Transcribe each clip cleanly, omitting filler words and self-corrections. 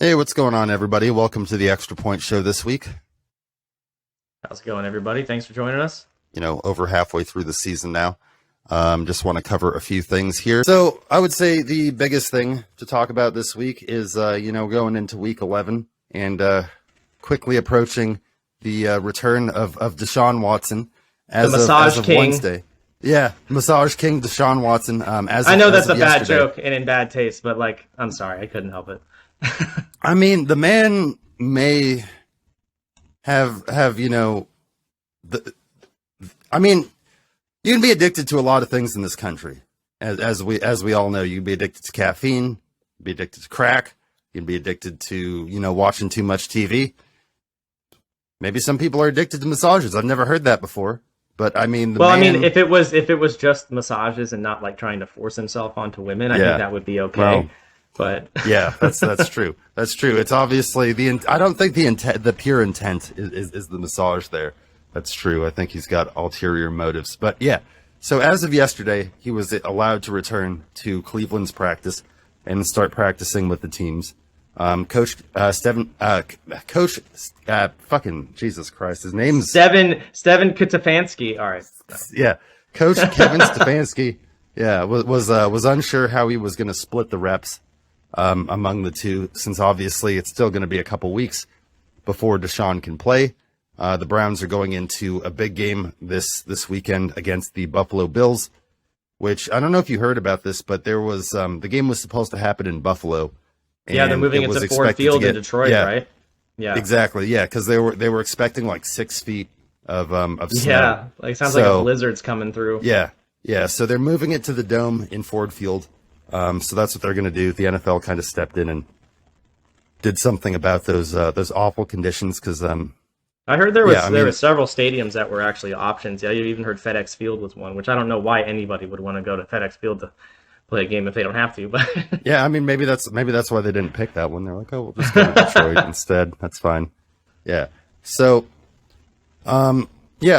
Hey, what's going on, everybody? Welcome to the Extra Point Show this week. How's it going, everybody? Thanks for joining us. Over halfway through the season now. Just want to cover a few things here. So I would say the biggest thing to talk about this week is, going into week 11 and quickly approaching the return of Deshaun Watson as of Wednesday. Yeah, Massage King Deshaun Watson. I know that's a bad joke and in bad taste, but I'm sorry, I couldn't help it. I mean, the man may have you can be addicted to a lot of things in this country. As we all know, you can be addicted to caffeine, be addicted to crack, you can be addicted to, watching too much TV. Maybe some people are addicted to massages. I've never heard that before. But I mean, if it was just massages and not like trying to force himself onto women, I think that would be okay. Well, but yeah, that's true. That's true. It's obviously I don't think the pure intent is the massage there. That's true. I think he's got ulterior motives. But yeah, so as of yesterday, he was allowed to return to Cleveland's practice and start practicing with the teams. Coach fucking Jesus Christ, his name's Steven Stefanski. All right. Yeah, Coach Kevin Stefanski. Yeah, was unsure how he was going to split the reps among the two, since obviously it's still going to be a couple weeks before Deshaun can play. The Browns are going into a big game this weekend against the Buffalo Bills, which I don't know if you heard about this, but there was the game was supposed to happen in Buffalo. Yeah, they're moving it to Ford Field in Detroit, right? Yeah, exactly. Yeah, because they were expecting like 6 feet of snow. Yeah, sounds like a blizzard's coming through. Yeah. So they're moving it to the Dome in Ford Field. So that's what they're going to do. The NFL kind of stepped in and did something about those awful conditions because I heard there was several stadiums that were actually options. Yeah, you even heard FedEx Field was one, which I don't know why anybody would want to go to FedEx Field to play a game if they don't have to. But yeah, I mean maybe that's why they didn't pick that one. They're like, oh, we'll just go to Detroit instead. That's fine. Yeah. So, I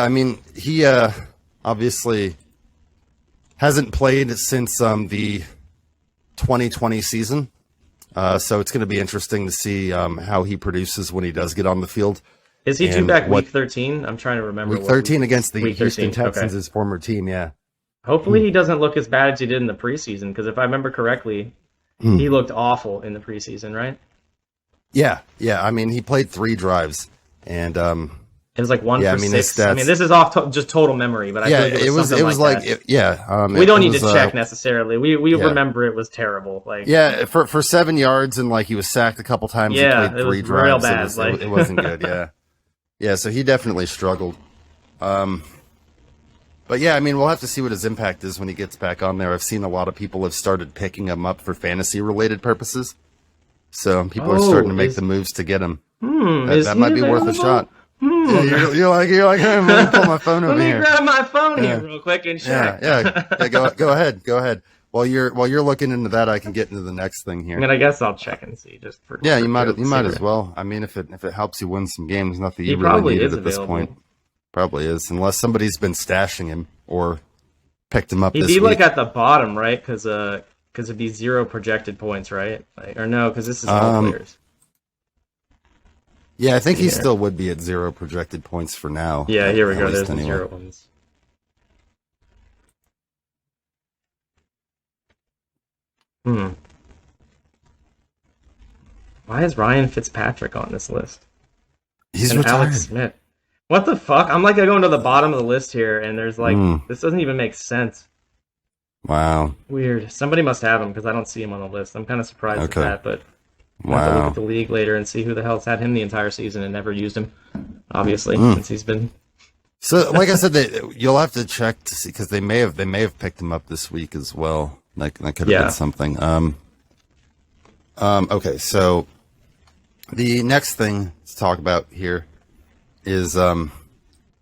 mean he obviously hasn't played since the 2020 season. So it's going to be interesting to see how he produces when he does get on the field. Is he due back week 13? I'm trying to remember. Week 13 against the Houston Texans, his former team, yeah. Hopefully he doesn't look as bad as he did in the preseason, because if I remember correctly, he looked awful in the preseason, right? Yeah. I mean, he played 3 drives, and it was like 1 for 6. I mean, this is off just total memory, but I feel like it was like we don't need to check necessarily. We remember it was terrible. For 7 yards and he was sacked a couple times. Yeah, he played 3 drives. Real bad. It wasn't good. Yeah. So he definitely struggled. But yeah, I mean, we'll have to see what his impact is when he gets back on there. I've seen a lot of people have started picking him up for fantasy-related purposes. So people are starting to make the moves to get him. That might be worth a shot. Yeah, you're like, hey, let me pull my phone over here. Let me grab my phone here real quick and check. Yeah. Go ahead. While you're looking into that, I can get into the next thing here. I mean, I guess I'll check and see just for. Yeah, you might as well. I mean, if it helps you win some games, nothing you really need at this point. Probably is, unless somebody's been stashing him or picked him up. He'd be like at the bottom, right? Because it'd be 0 projected points, right? Or no, because this is all players. Yeah, I think he still would be at 0 projected points for now. Yeah, here we go. There's the 0 ones. Why is Ryan Fitzpatrick on this list? He's retired. Alex Smith. What the fuck? I'm going to the bottom of the list here, and there's this doesn't even make sense. Wow. Weird. Somebody must have him because I don't see him on the list. I'm kind of surprised at that, but I'll have to look at the league later and see who the hell's had him the entire season and never used him, obviously, since he's been... So, like I said, you'll have to check to see, because they may have picked him up this week as well. That could have been something. Okay, so the next thing to talk about here is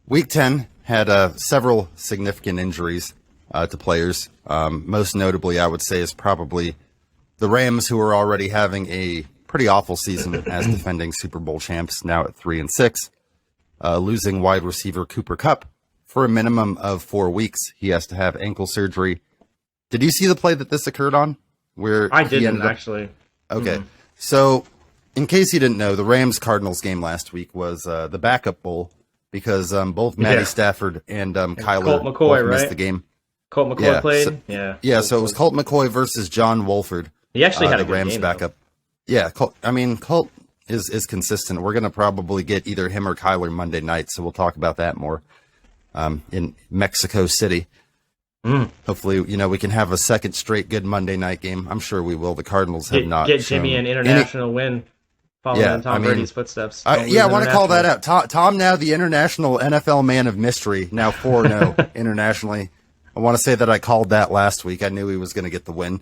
Week 10 had several significant injuries to players. Most notably, I would say, is probably the Rams, who are already having a pretty awful season as defending Super Bowl champs, now at 3-6, losing wide receiver Cooper Kupp for a minimum of 4 weeks. He has to have ankle surgery. Did you see the play that this occurred on? I didn't actually. Okay, so in case you didn't know, the Rams-Cardinals game last week was the backup bowl because both Matty Stafford and Kyler Colt McCoy, both missed the game. Colt McCoy played? So it was Colt McCoy versus John Wolford. He actually had a the good Rams game, backup. Yeah, Colt is consistent. We're going to probably get either him or Kyler Monday night, so we'll talk about that more in Mexico City. Hopefully, we can have a second straight good Monday night game. I'm sure we will. The Cardinals have not get Jimmy an international win following in Tom Brady's footsteps. I want to call that out. Tom, now the international NFL man of mystery, now 4-0 internationally. I want to say that I called that last week. I knew he was going to get the win.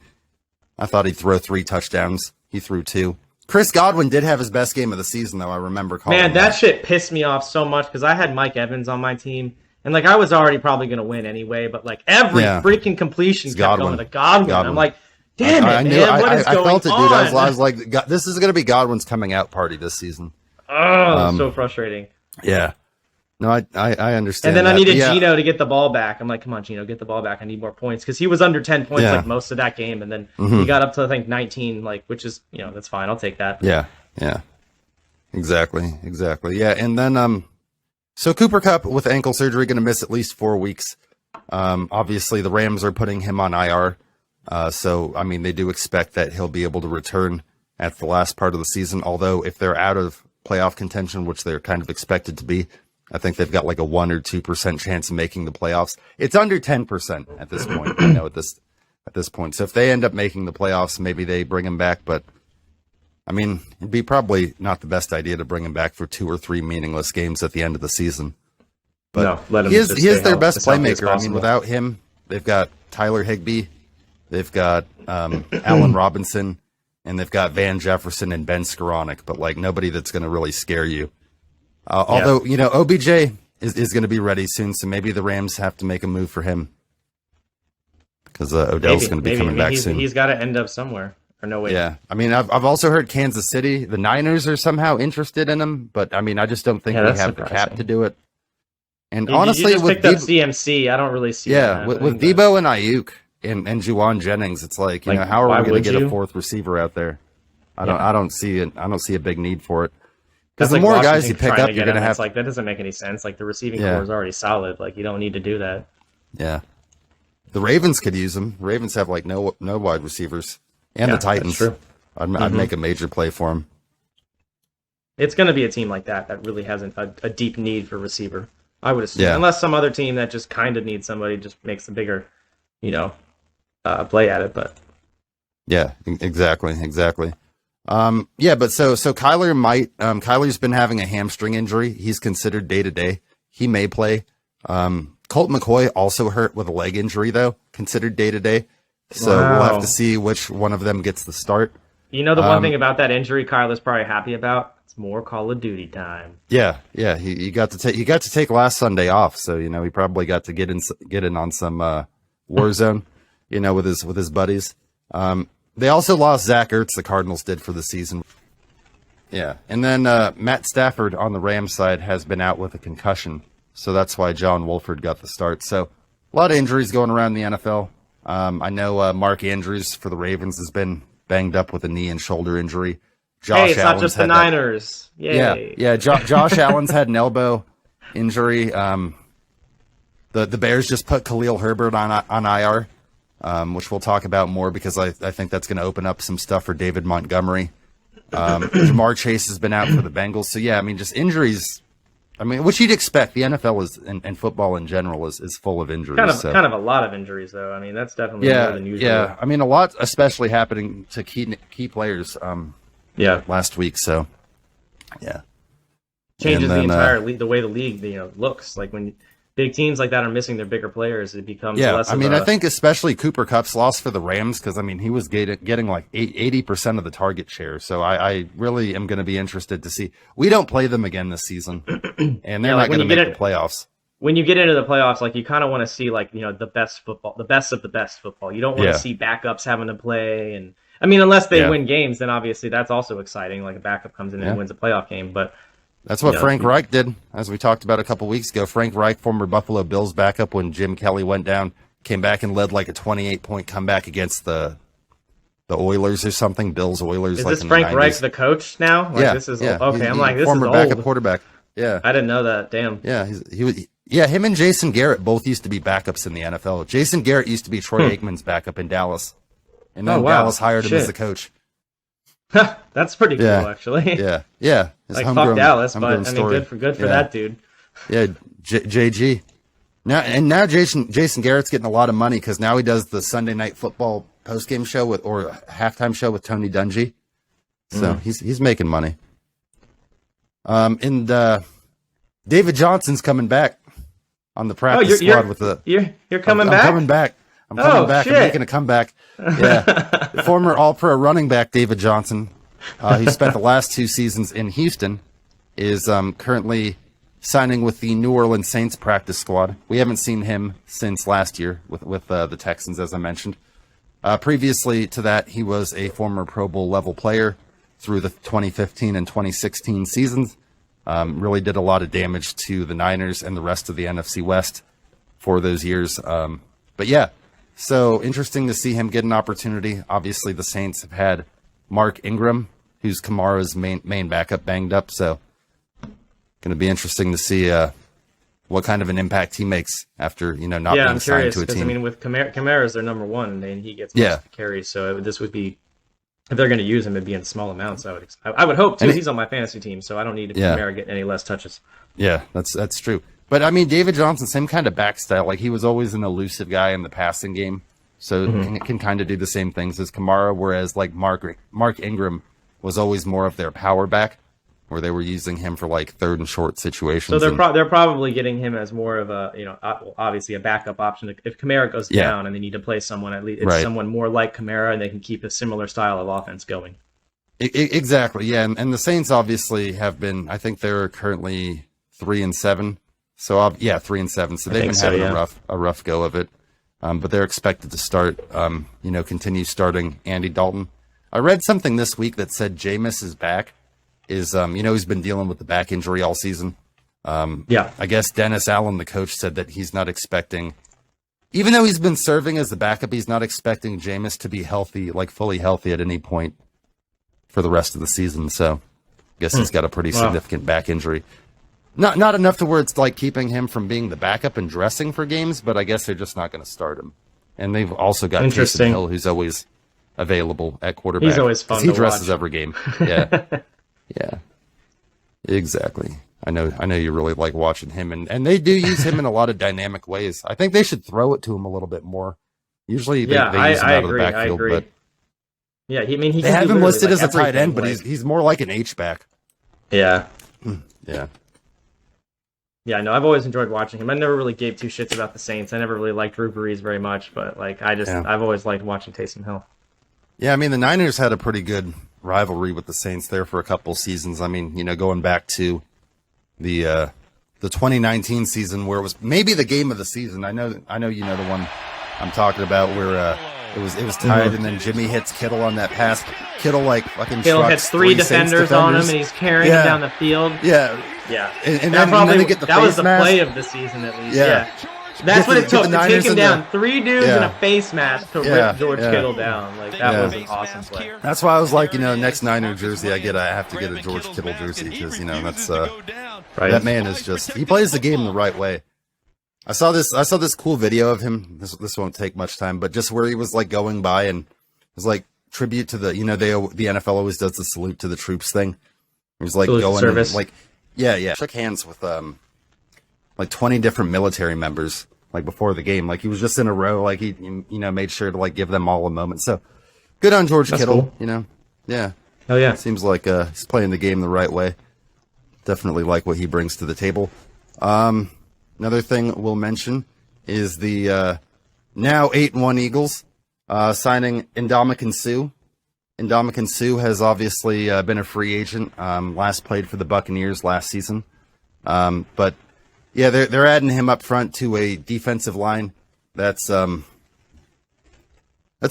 I thought he'd throw 3 touchdowns. He threw 2. Chris Godwin did have his best game of the season, though. I remember calling Man, that shit pissed me off so much because I had Mike Evans on my team. And, I was already probably going to win anyway, but, every freaking completion kept going to Godwin. I'm like, damn it, man, what is going on? I felt it, dude. I was like, this is going to be Godwin's coming out party this season. Oh, so frustrating. Yeah. No, I understand. And then that, I needed Gino to get the ball back. I'm like, come on, Gino, get the ball back. I need more points. Because he was under 10 points, most of that game. And then he got up to, I think, 19, which is, that's fine. I'll take that. Yeah. Exactly. Yeah, and then... So Cooper Kupp with ankle surgery going to miss at least 4 weeks. Obviously, the Rams are putting him on IR. So, they do expect that he'll be able to return at the last part of the season. Although, if they're out of playoff contention, which they're kind of expected to be, I think they've got a 1 or 2% chance of making the playoffs. It's under 10% at this point. At this point. So if they end up making the playoffs, maybe they bring him back. But it'd be probably not the best idea to bring him back for 2 or 3 meaningless games at the end of the season. But no, let him he is their best playmaker. Without him, they've got Tyler Higbee, they've got Allen Robinson, and they've got Van Jefferson and Ben Skoranek. But nobody that's going to really scare you. Although OBJ is going to be ready soon, so maybe the Rams have to make a move for him because Odell's going to be coming back soon. He's got to end up somewhere. Or no way. Yeah, I've also heard Kansas City, the Niners are somehow interested in him, but I just don't think they have the cap to do it. And honestly, you just picked up CMC. I don't really see. With Debo and Ayuk and Juwan Jennings, it's how are we going to get a 4th receiver out there? I don't see it. I don't see a big need for it. Because the more guys you pick up, you're going to have. That doesn't make any sense. The receiving core is already solid. You don't need to do that. Yeah, the Ravens could use them. Ravens have no wide receivers. And the Titans. That's true. I'd make a major play for him. It's going to be a team like that really has a deep need for receiver. I would assume. Yeah. Unless some other team that just kind of needs somebody just makes a bigger, play at it. But yeah, exactly. But so Kyler might. Kyler's been having a hamstring injury. He's considered day-to-day. He may play. Colt McCoy also hurt with a leg injury, though. Considered day-to-day. So we'll have to see which one of them gets the start. The one thing about that injury Kyler's probably happy about? It's more Call of Duty time. Yeah. He got to take last Sunday off, so he probably got to get in on some Warzone, with his buddies. They also lost Zach Ertz, the Cardinals did, for the season. Yeah, and then Matt Stafford on the Rams side has been out with a concussion, so that's why John Wolford got the start. So a lot of injuries going around the NFL. I know Mark Andrews for the Ravens has been banged up with a knee and shoulder injury. Josh it's Allen's not just the Niners. Yay. Yeah. Josh Allen's had an elbow injury. The Bears just put Khalil Herbert on IR, which we'll talk about more because I think that's going to open up some stuff for David Montgomery. Jamar Chase has been out for the Bengals. So just injuries. Which you'd expect. The NFL is and football in general is full of injuries. Kind of a lot of injuries, though. That's definitely more than usual. Yeah, a lot, especially happening to key players. Last week. So, yeah, changes the entire league, the way the league looks. When big teams like that are missing their bigger players, it becomes less. I think especially Cooper Kupp's loss for the Rams because he was getting 80% of the target share. So I really am going to be interested to see. We don't play them again this season, and they're not going to make the playoffs. When you get into the playoffs, you kind of want to see the best football, the best of the best football. You don't want to see backups having to play, and unless they win games, then obviously that's also exciting. A backup comes in and wins a playoff game, but. That's what Frank Reich did, as we talked about a couple weeks ago. Frank Reich, former Buffalo Bills backup when Jim Kelly went down, came back and led a 28-point comeback against the Oilers or something. Bills, Oilers. Is like this in Frank the Reich 90s. the coach now? Like, Yeah, this is yeah. okay. I'm like, this is former old. backup quarterback. Yeah, I didn't know that. Damn. yeah. Yeah, him and Jason Garrett both used to be backups in the NFL. Jason Garrett used to be Troy Aikman's backup in Dallas, and then Dallas hired him as the coach. That's pretty cool, actually. Yeah. Like, fuck Dallas, but I mean, story. good for that dude. Yeah, JG. Now Jason Garrett's getting a lot of money because now he does the Sunday Night Football postgame show or halftime show with Tony Dungy. So he's making money. And David Johnson's coming back on the practice squad with the. You're coming back. I'm coming back. I'm coming back. Shit. I'm making a comeback. Yeah, the former All-Pro running back David Johnson, who spent the last 2 seasons in Houston, is currently signing with the New Orleans Saints practice squad. We haven't seen him since last year with the Texans, as I mentioned. Previously to that, he was a former Pro Bowl level player through the 2015 and 2016 seasons. Really did a lot of damage to the Niners and the rest of the NFC West for those years. But yeah, so interesting to see him get an opportunity. Obviously, the Saints have had Mark Ingram, who's Kamara's main backup, banged up. So going to be interesting to see what kind of an impact he makes after not being signed to a team. I mean, with Kamara's their number one, and he gets most of the carries. So this would be, if they're going to use him, it'd be in small amounts. I would hope too. He's on my fantasy team, so I don't need Kamara get any less touches. Yeah, that's true. But I mean, David Johnson, same kind of back style. Like, he was always an elusive guy in the passing game, so can kind of do the same things as Kamara. Whereas like Mark Ingram was always more of their power back, where they were using him for like third and short situations. So they're probably getting him as more of a obviously a backup option. If Kamara goes down and they need to play someone, at least it's someone more like Kamara, and they can keep a similar style of offense going. Exactly, yeah. And the Saints obviously have been. I think they're currently 3-7. So 3-7. So they've been having a rough go of it. But they're expected to start. Continue starting Andy Dalton. I read something this week that said Jameis is back. He's been dealing with the back injury all season. I guess Dennis Allen, the coach, said that he's not expecting, even though he's been serving as the backup, he's not expecting Jameis to be healthy, like fully healthy at any point for the rest of the season. So I guess he's got a pretty significant back injury. Not enough to where it's like keeping him from being the backup and dressing for games, but I guess they're just not going to start him. And they've also got Taysom Hill, who's always available at quarterback. He's always fun to watch. He dresses every game. Yeah. Yeah, exactly. I know you really like watching him, and they do use him in a lot of dynamic ways. I think they should throw it to him a little bit more. Usually they use him out of the backfield, but he they have him listed as a tight end, but he's more like an H-back. Yeah. Yeah. Yeah, no, I've always enjoyed watching him. I never really gave 2 shits about the Saints. I never really liked Drew Brees very much, but I've always liked watching Taysom Hill. Yeah, I mean, the Niners had a pretty good rivalry with the Saints there for a couple seasons. I mean, going back to the 2019 season where it was maybe the game of the season. I know you know the one I'm talking about where it was tied and then Jimmy hits Kittle on that pass. Kittle Kittle hits 3 defenders on him and he's carrying him down the field. Yeah. Yeah. And then they get the that was the mask. play of the season at least. Yeah. That's what it took to take him down. 3 dudes in a face mask to rip George Kittle down. That was an awesome play. That's why I was like, next Niner jersey I have to get a George Kittle jersey because that's that man is just, he plays the game the right way. I saw this cool video of him. This won't take much time, but just where he was like going by and it was like tribute to the the NFL always does the salute to the troops thing. He was like going and, like shook hands with like 20 different military members like before the game. Like he was just in a row. Like he made sure to like give them all a moment. So good on George Kittle. Cool. Yeah. Oh yeah. Seems like he's playing the game the right way. Definitely like what he brings to the table. Another thing we'll mention is the now 8-1 Eagles signing Ndamukong Suh. Ndamukong Suh has obviously been a free agent. Last played for the Buccaneers last season. But yeah, they're adding him up front to a defensive line that's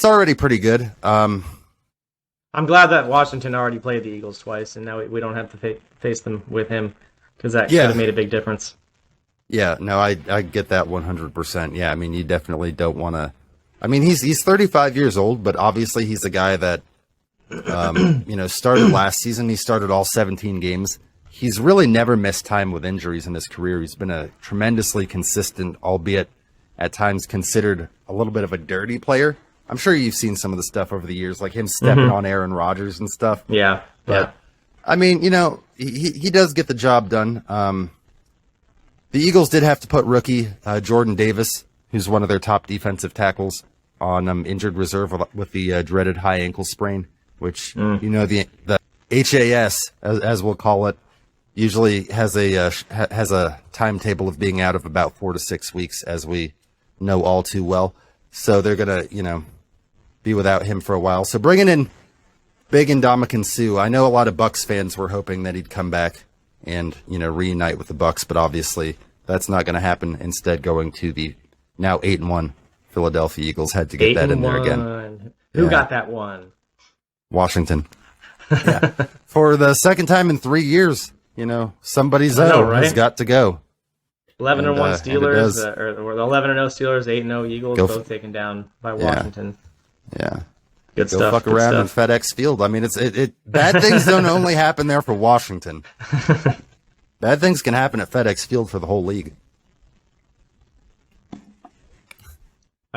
already pretty good. I'm glad that Washington already played the Eagles twice, and now we don't have to face them with him because that could have made a big difference. Yeah, no, I get that 100%. Yeah, I mean, you definitely don't want to I mean, he's 35 years old, but obviously he's a guy that, started last season. He started all 17 games. He's really never missed time with injuries in his career. He's been a tremendously consistent, albeit at times considered a little bit of a dirty player. I'm sure you've seen some of the stuff over the years, like him stepping on Aaron Rodgers and stuff. Yeah. But, I mean, he does get the job done. The Eagles did have to put rookie Jordan Davis, who's one of their top defensive tackles, on injured reserve with the dreaded high ankle sprain, which, the HAS, as we'll call it, usually has a timetable of being out of about 4 to 6 weeks, as we know all too well. So they're going to, be without him for a while. So bringing in Big Ndamukong Suh, I know a lot of Bucs fans were hoping that he'd come back and, reunite with the Bucs, but obviously that's not going to happen. Instead, going to the now 8-1 Philadelphia Eagles. Had to get that in there again. Who got that one? Washington. Yeah. For the second time in 3 years, somebody's has got to go. 11-1 Steelers, or the 11-0 Steelers, 8-0 Eagles, both taken down by Washington. Yeah. Good Go stuff. Fuck around in FedEx Field. I mean, bad things don't only happen there for Washington. Bad things can happen at FedEx Field for the whole league.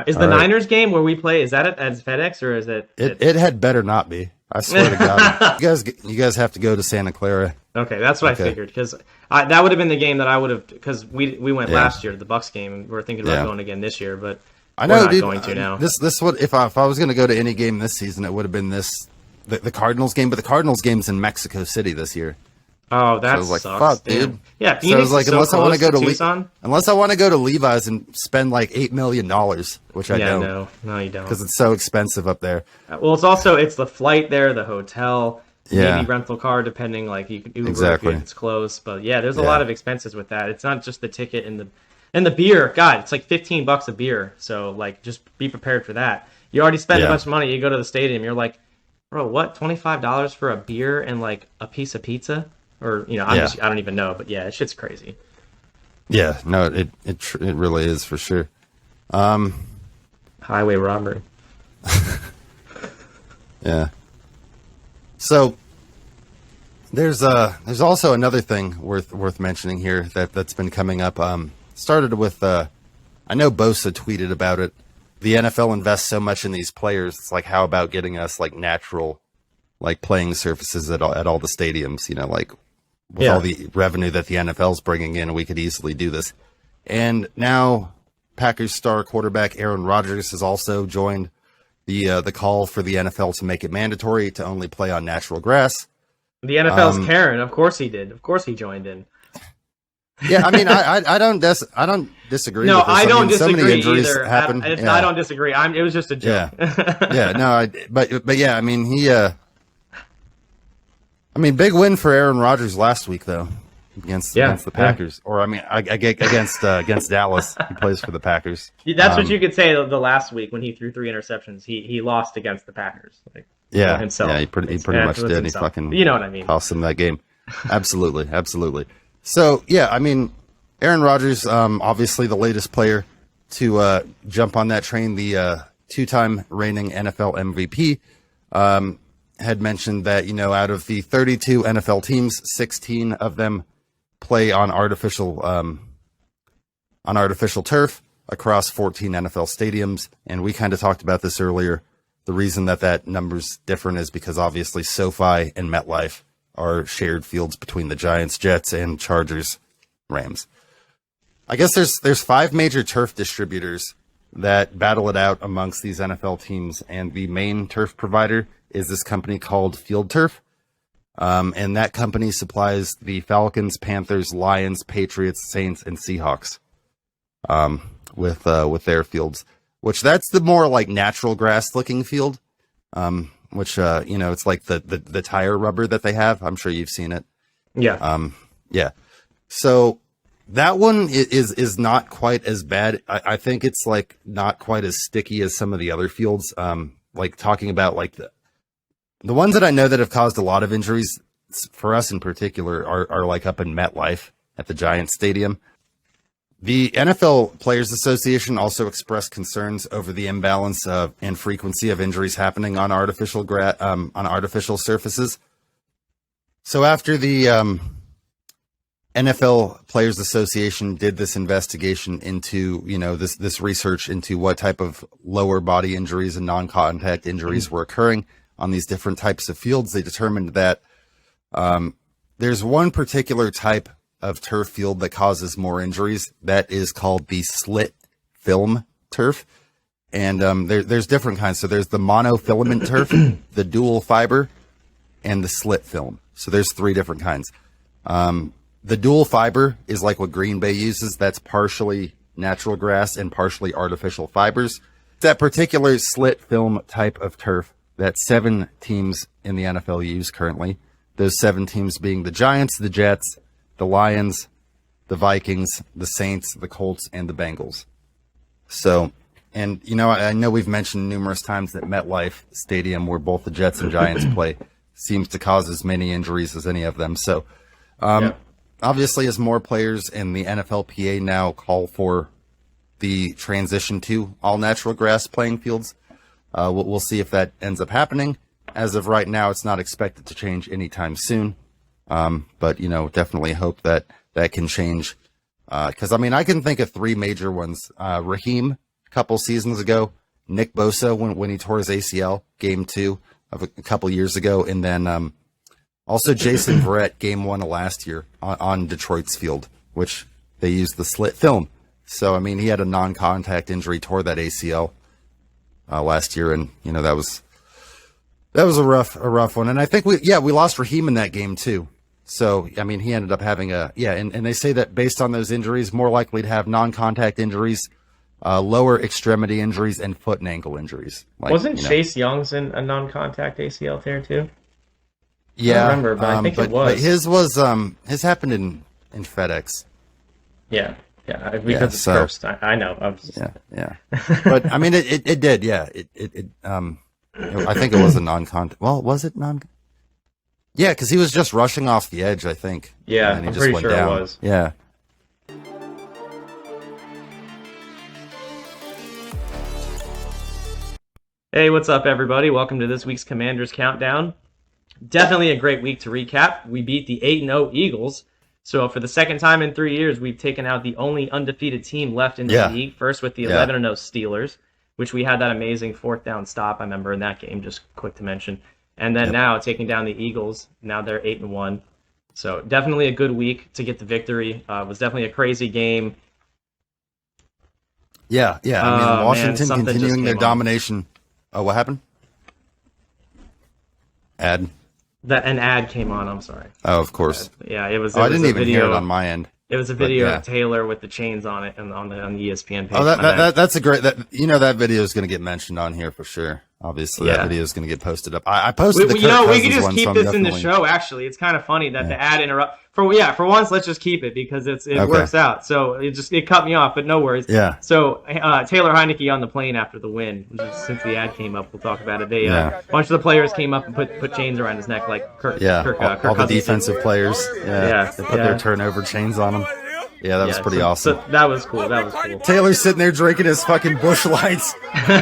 Is the Niners game where we play, is that at FedEx, or is it? It had better not be. I swear to God. You guys have to go to Santa Clara. Okay, that's what I figured, because that would have been the game that I would have, because we went last year to the Bucs game, and we're thinking about going again this year, but I know, we're not dude, going to now. This would, if I was going to go to any game this season, it would have been the Cardinals game, but the Cardinals game's in Mexico City this year. Oh, that so I was like, sucks, fuck, dude. dude. Yeah, so I was like, unless I want to go to Tucson? unless I want to go to Levi's and spend like $8 million, which I don't. No, you don't, because it's so expensive up there. Well, it's the flight there, the hotel, maybe rental car, depending. Like you can Uber if it's close, but there's a lot of expenses with that. It's not just the ticket and the beer. God, it's like $15 a beer. So like, just be prepared for that. You already spend a bunch of money. You go to the stadium, you're like, bro, what? $25 for a beer and like a piece of pizza? Or I don't even know, but shit's crazy. Yeah, no, it really is for sure. Highway robbery. Yeah. So there's also another thing worth mentioning here that's been coming up. Started with I know Bosa tweeted about it. The NFL invests so much in these players. It's like, how about getting us like natural, like playing surfaces at all the stadiums? Like. With all the revenue that the NFL's bringing in, we could easily do this. And now Packers star quarterback Aaron Rodgers has also joined the call for the NFL to make it mandatory to only play on natural grass. The NFL's Karen. Of course he did. Of course he joined in. Yeah, I mean, I don't disagree. No, with this. I don't So disagree many injuries either. happen. I don't disagree. It was just a joke. Yeah, no, but yeah, I mean, big win for Aaron Rodgers last week, though, against the Packers. Or, against Dallas. He plays for the Packers. That's what you could say the last week when he threw 3 interceptions. He lost against the Packers. Himself. Yeah, he pretty much did. Himself. He fucking you know what I mean. Cost him that game. Absolutely. So, yeah, I mean, Aaron Rodgers, obviously the latest player to jump on that train, the 2-time reigning NFL MVP. Had mentioned that, out of the 32 NFL teams, 16 of them play on artificial turf across 14 NFL stadiums. And we kind of talked about this earlier. The reason that number's different is because obviously SoFi and MetLife are shared fields between the Giants, Jets, and Chargers, Rams. I guess there's 5 major turf distributors that battle it out amongst these NFL teams, and the main turf provider is this company called Field Turf. And that company supplies the Falcons, Panthers, Lions, Patriots, Saints, and Seahawks with their fields, which that's the more like natural grass looking field, which, it's like the tire rubber that they have. I'm sure you've seen it. Yeah. Yeah. So that one is not quite as bad. I think it's like not quite as sticky as some of the other fields. Like talking about like the ones that I know that have caused a lot of injuries for us in particular are like up in MetLife at the Giants Stadium. The NFL Players Association also expressed concerns over the imbalance and frequency of injuries happening on artificial surfaces. So after the NFL Players Association did this investigation into, this research into what type of lower body injuries and non-contact injuries were occurring on these different types of fields, they determined that there's one particular type of turf field that causes more injuries. That is called the slit film turf. And there's different kinds. So there's the monofilament turf, the dual fiber, and the slit film. So there's 3 different kinds. The dual fiber is like what Green Bay uses. That's partially natural grass and partially artificial fibers. That particular slit film type of turf that 7 teams in the NFL use currently. Those 7 teams being the Giants, the Jets, the Lions, the Vikings, the Saints, the Colts, and the Bengals. So, and I know we've mentioned numerous times that MetLife Stadium, where both the Jets and Giants play, seems to cause as many injuries as any of them. So, obviously, as more players in the NFLPA now call for the transition to all natural grass playing fields, we'll see if that ends up happening. As of right now, it's not expected to change anytime soon. But, definitely hope that can change. Because, I can think of 3 major ones. Raheem, a couple seasons ago. Nick Bosa, when he tore his ACL, game 2 of a couple years ago. And then also Jason Verrett, game 1 of last year on Detroit's field, which they used the slit film. So, he had a non-contact injury, tore that ACL last year. And, that was a rough one. And I think we lost Raheem in that game too. So, he ended up having and they say that based on those injuries, more likely to have non-contact injuries, lower extremity injuries, and foot and ankle injuries. Wasn't Chase Young's in a non-contact ACL tear too? Yeah. I don't remember, but I think it was. But his happened in FedEx. Yeah. Yeah, because it's cursed. I know. Yeah. But, it did, yeah. I think it was a non-contact. Well, was it non? Yeah, because he was just rushing off the edge, I think. Yeah, and he I'm just pretty went sure down. it was. Yeah. Hey, what's up, everybody? Welcome to this week's Commanders Countdown. Definitely a great week to recap. We beat the 8-0 Eagles. So for the second time in 3 years, we've taken out the only undefeated team left in the league. First with the 11-0 Steelers, which we had that amazing 4th down stop, I remember, in that game, just quick to mention. And then now taking down the Eagles. Now they're 8-1. So definitely a good week to get the victory. It was definitely a crazy game. Yeah. Washington continuing their domination. Oh, what happened? An ad came on. I'm sorry. Oh, of course. Yeah, it was. I didn't even hear it on my end. It was a video of Taylor with the chains on it and on the ESPN page. Oh, that's a great. That video is going to get mentioned on here for sure. Obviously, that video is going to get posted up. I posted the Kirk Cousins we can just one, keep so this in the show. Actually, it's kind of funny that the ad interrupt. For once, let's just keep it because it works out. So it cut me off, but no worries. Yeah. So Taylor Heineke on the plane after the win. Since the ad came up, we'll talk about it. A bunch of the players came up and put chains around his neck, like Kirk. All the defensive players. They put their turnover chains on him. Yeah, that was pretty awesome. So that was cool. Taylor's sitting there drinking his fucking Busch Lights.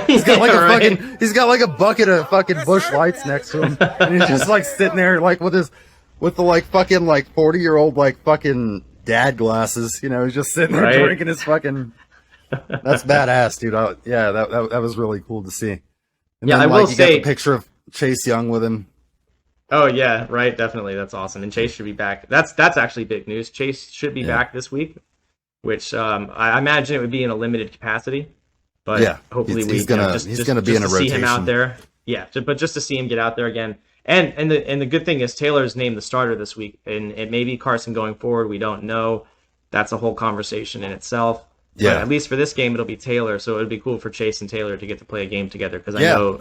He's got like he's got like a bucket of fucking Busch Lights next to him, and he's just like sitting there like with the like fucking like 40-year-old like fucking dad glasses. He's just sitting there drinking his fucking. That's badass, dude. That was really cool to see. And then, I will say, you got the picture of Chase Young with him. Oh yeah, right, definitely. That's awesome. And Chase should be back. That's actually big news. Chase should be back this week, which I imagine it would be in a limited capacity. But hopefully he's gonna be in a rotation. See him out there. Yeah, but just to see him get out there again. And the good thing is Taylor's named the starter this week, and it may be Carson going forward. We don't know. That's a whole conversation in itself. Yeah. But at least for this game, it'll be Taylor, so it'd be cool for Chase and Taylor to get to play a game together. Because I know,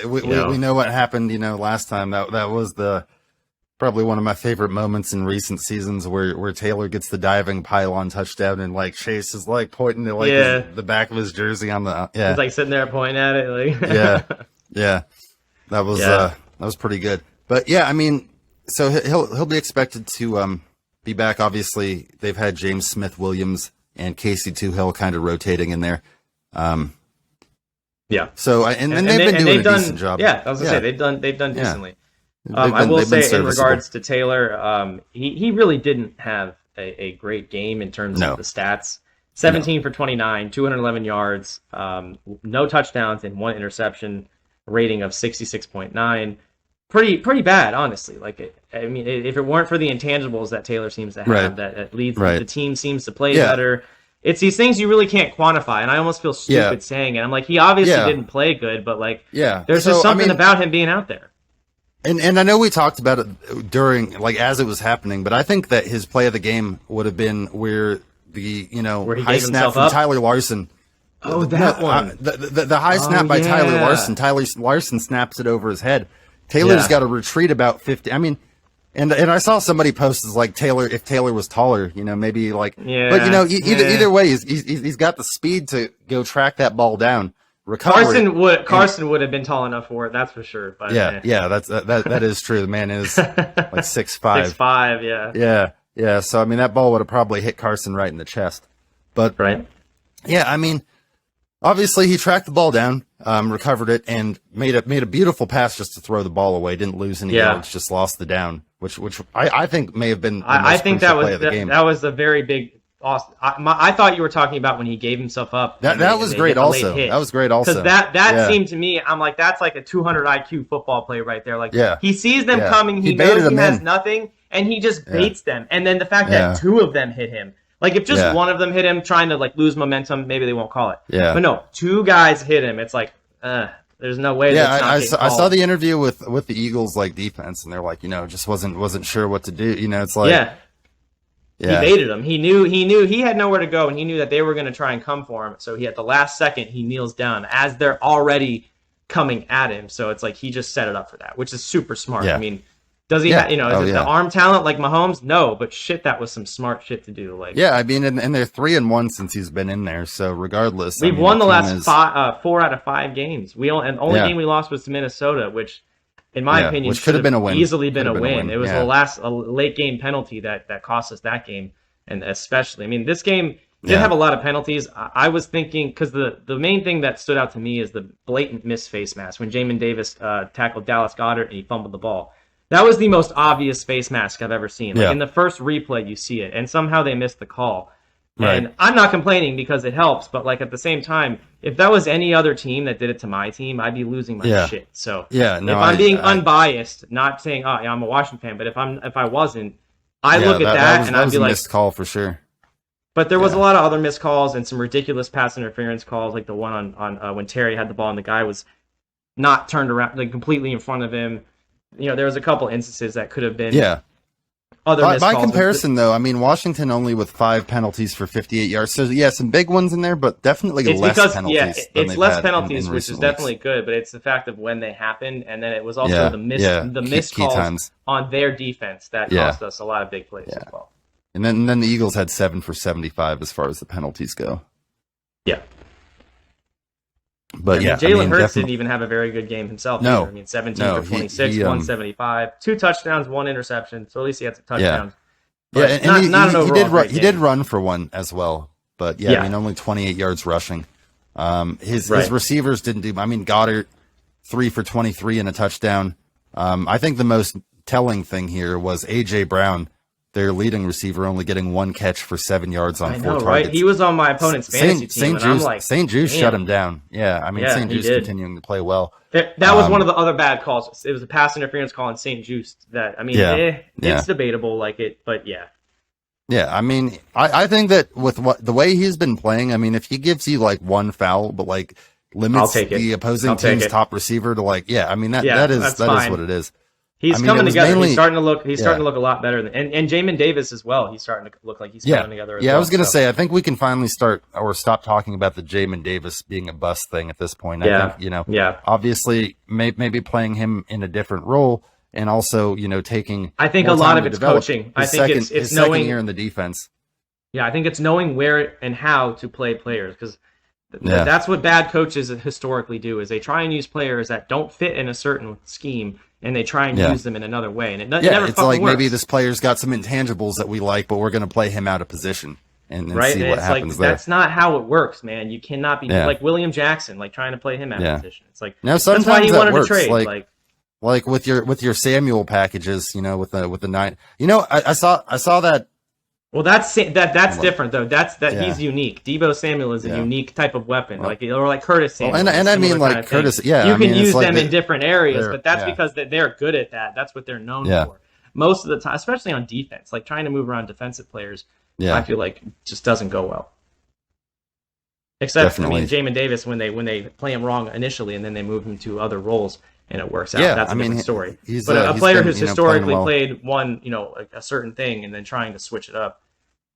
we know what happened. Last time that was probably one of my favorite moments in recent seasons, where Taylor gets the diving pylon touchdown, and like Chase is like pointing to the back of his jersey on the He's like sitting there pointing at it, like that was pretty good. But so he'll be expected to be back. Obviously, they've had James Smith-Williams and Casey Toohill kind of rotating in there. Yeah. So they've been doing a decent job. Yeah, I was gonna say they've done decently. I will say in regards to Taylor, he really didn't have a great game in terms of the stats. 17 for 29, 211 yards, no touchdowns and 1 interception, rating of 66.9. Pretty bad, honestly. I mean, if it weren't for the intangibles that Taylor seems to have, that leads the team seems to play better. It's these things you really can't quantify, and I almost feel stupid saying it. I'm like, he obviously didn't play good, but there's just something about him being out there. And I know we talked about it during, as it was happening, but I think that his play of the game would have been where the high snap from Tyler Larsen. Oh, that one. The high snap by Tyler Larsen. Tyler Larsen snaps it over his head. Taylor's got to retreat about 50. I mean, and I saw somebody post is Taylor, if Taylor was taller, maybe but either way, he's got the speed to go track that ball down. Carson would have been tall enough for it, that's for sure. But that is true. The man is 6'5". 6'5", yeah. So I mean, that ball would have probably hit Carson right in the chest. But yeah, I mean, obviously he tracked the ball down, recovered it, and made a beautiful pass just to throw the ball away. Didn't lose any yards, just lost the down, which I think may have been the most crucial play of the game. That was a very big. I thought you were talking about when he gave himself up. That was great also. That was great also. Because that seemed to me, I'm like, that's like a 200 IQ football play right there. He sees them coming, he knows he has nothing, and he just baits them. And then the fact that 2 of them hit him. If just one of them hit him trying to lose momentum, maybe they won't call it. Yeah. But no, 2 guys hit him. It's there's no way that's not getting called. I saw the interview with the Eagles defense, and they're like, just wasn't sure what to do. It's like He baited him. He knew he had nowhere to go, and he knew that they were going to try and come for him. So at the last second, he kneels down as they're already coming at him. So it's he just set it up for that, which is super smart. Yeah. I mean, does he have, is it the arm talent like Mahomes? No, but that was some smart shit to do. I mean, and they're 3-1 since he's been in there. So regardless, we've won the last 4 out of 5 games. The only game we lost was to Minnesota, which in my opinion, which could have been a win. Easily been a win. It was a late game penalty that cost us that game, and especially, I mean, this game did have a lot of penalties. I was thinking because the main thing that stood out to me is the blatant missed face mask when Jamin Davis tackled Dallas Goedert and he fumbled the ball. That was the most obvious face mask I've ever seen. In the first replay, you see it, and somehow they missed the call. And I'm not complaining because it helps, but at the same time, if that was any other team that did it to my team, I'd be losing my shit. So if I'm being unbiased, not saying I'm a Washington fan, but if I wasn't, I look at that and I'd be like, missed call for sure. But there was a lot of other missed calls and some ridiculous pass interference calls, like the one on when Terry had the ball and the guy was not turned around, completely in front of him. There was a couple instances that could have been other missed calls. By comparison, though, I mean, Washington only with 5 penalties for 58 yards. So, some big ones in there, but definitely less penalties. Yeah, it's less penalties, which is definitely good, but it's the fact of when they happened, and then it was also the missed calls on their defense that cost us a lot of big plays as well. And then the Eagles had 7 for 75 as far as the penalties go. Yeah. But Jalen Hurts didn't even have a very good game himself. No, either. I mean, 17 for 26, 175, 2 touchdowns, 1 interception. So at least he had some touchdowns. He did run for 1 as well. But I mean, only 28 yards rushing. His receivers didn't do. I mean, Goddard 3 for 23 and a touchdown. I think the most telling thing here was AJ Brown, their leading receiver, only getting 1 catch for 7 yards on 4 targets. Right? He was on my opponent's fantasy team, and I'm like, St. Juice shut him down. Yeah, I mean, St. Juice continuing to play well. That was one of the other bad calls. It was a pass interference call on St. Juice that, I mean, it's debatable, but yeah. Yeah, I mean, I think that with the way he's been playing, I mean, if he gives you 1 foul, but limits the opposing team's top receiver to I mean, that is what it is. He's coming together. He's starting to look a lot better. And Jamin Davis as well. He's starting to look like he's coming together. I was going to say, I think we can finally stop talking about the Jamin Davis being a bust thing at this point. I think, obviously maybe playing him in a different role and also, taking. I think a lot of it's coaching. I think it's knowing second year in the defense. Yeah, I think it's knowing where and how to play players because that's what bad coaches historically do is they try and use players that don't fit in a certain scheme. And they try and use them in another way, and it never it's like works. Maybe this player's got some intangibles that we like, but we're going to play him out of position, and right? see And what it's happens like there. that's not how it works, man. You cannot be Yeah. like William Jackson, like trying to play him out of position. It's like Now that's why sometimes he that wanted works. to trade. Like with your Samuel packages, with the 9. I saw that. Well, that's different though. He's Yeah. unique. Debo Samuel is a Yeah. unique type of weapon, Well, or like Curtis Samuel. and I mean like Curtis. Yeah, you I can mean, use it's like them in different areas, but that's yeah. because they're good at that. That's what they're known Yeah. for. Most of the time, especially on defense, like trying to move around defensive players, Yeah. I feel like just doesn't go well. Except Definitely. I mean, Jamin Davis when they play him wrong initially and then they move him to other roles and it works out. Yeah, That's a I mean, different story. he's, But a he's player been, who's playing historically well. played one, a certain thing and then trying to switch it up.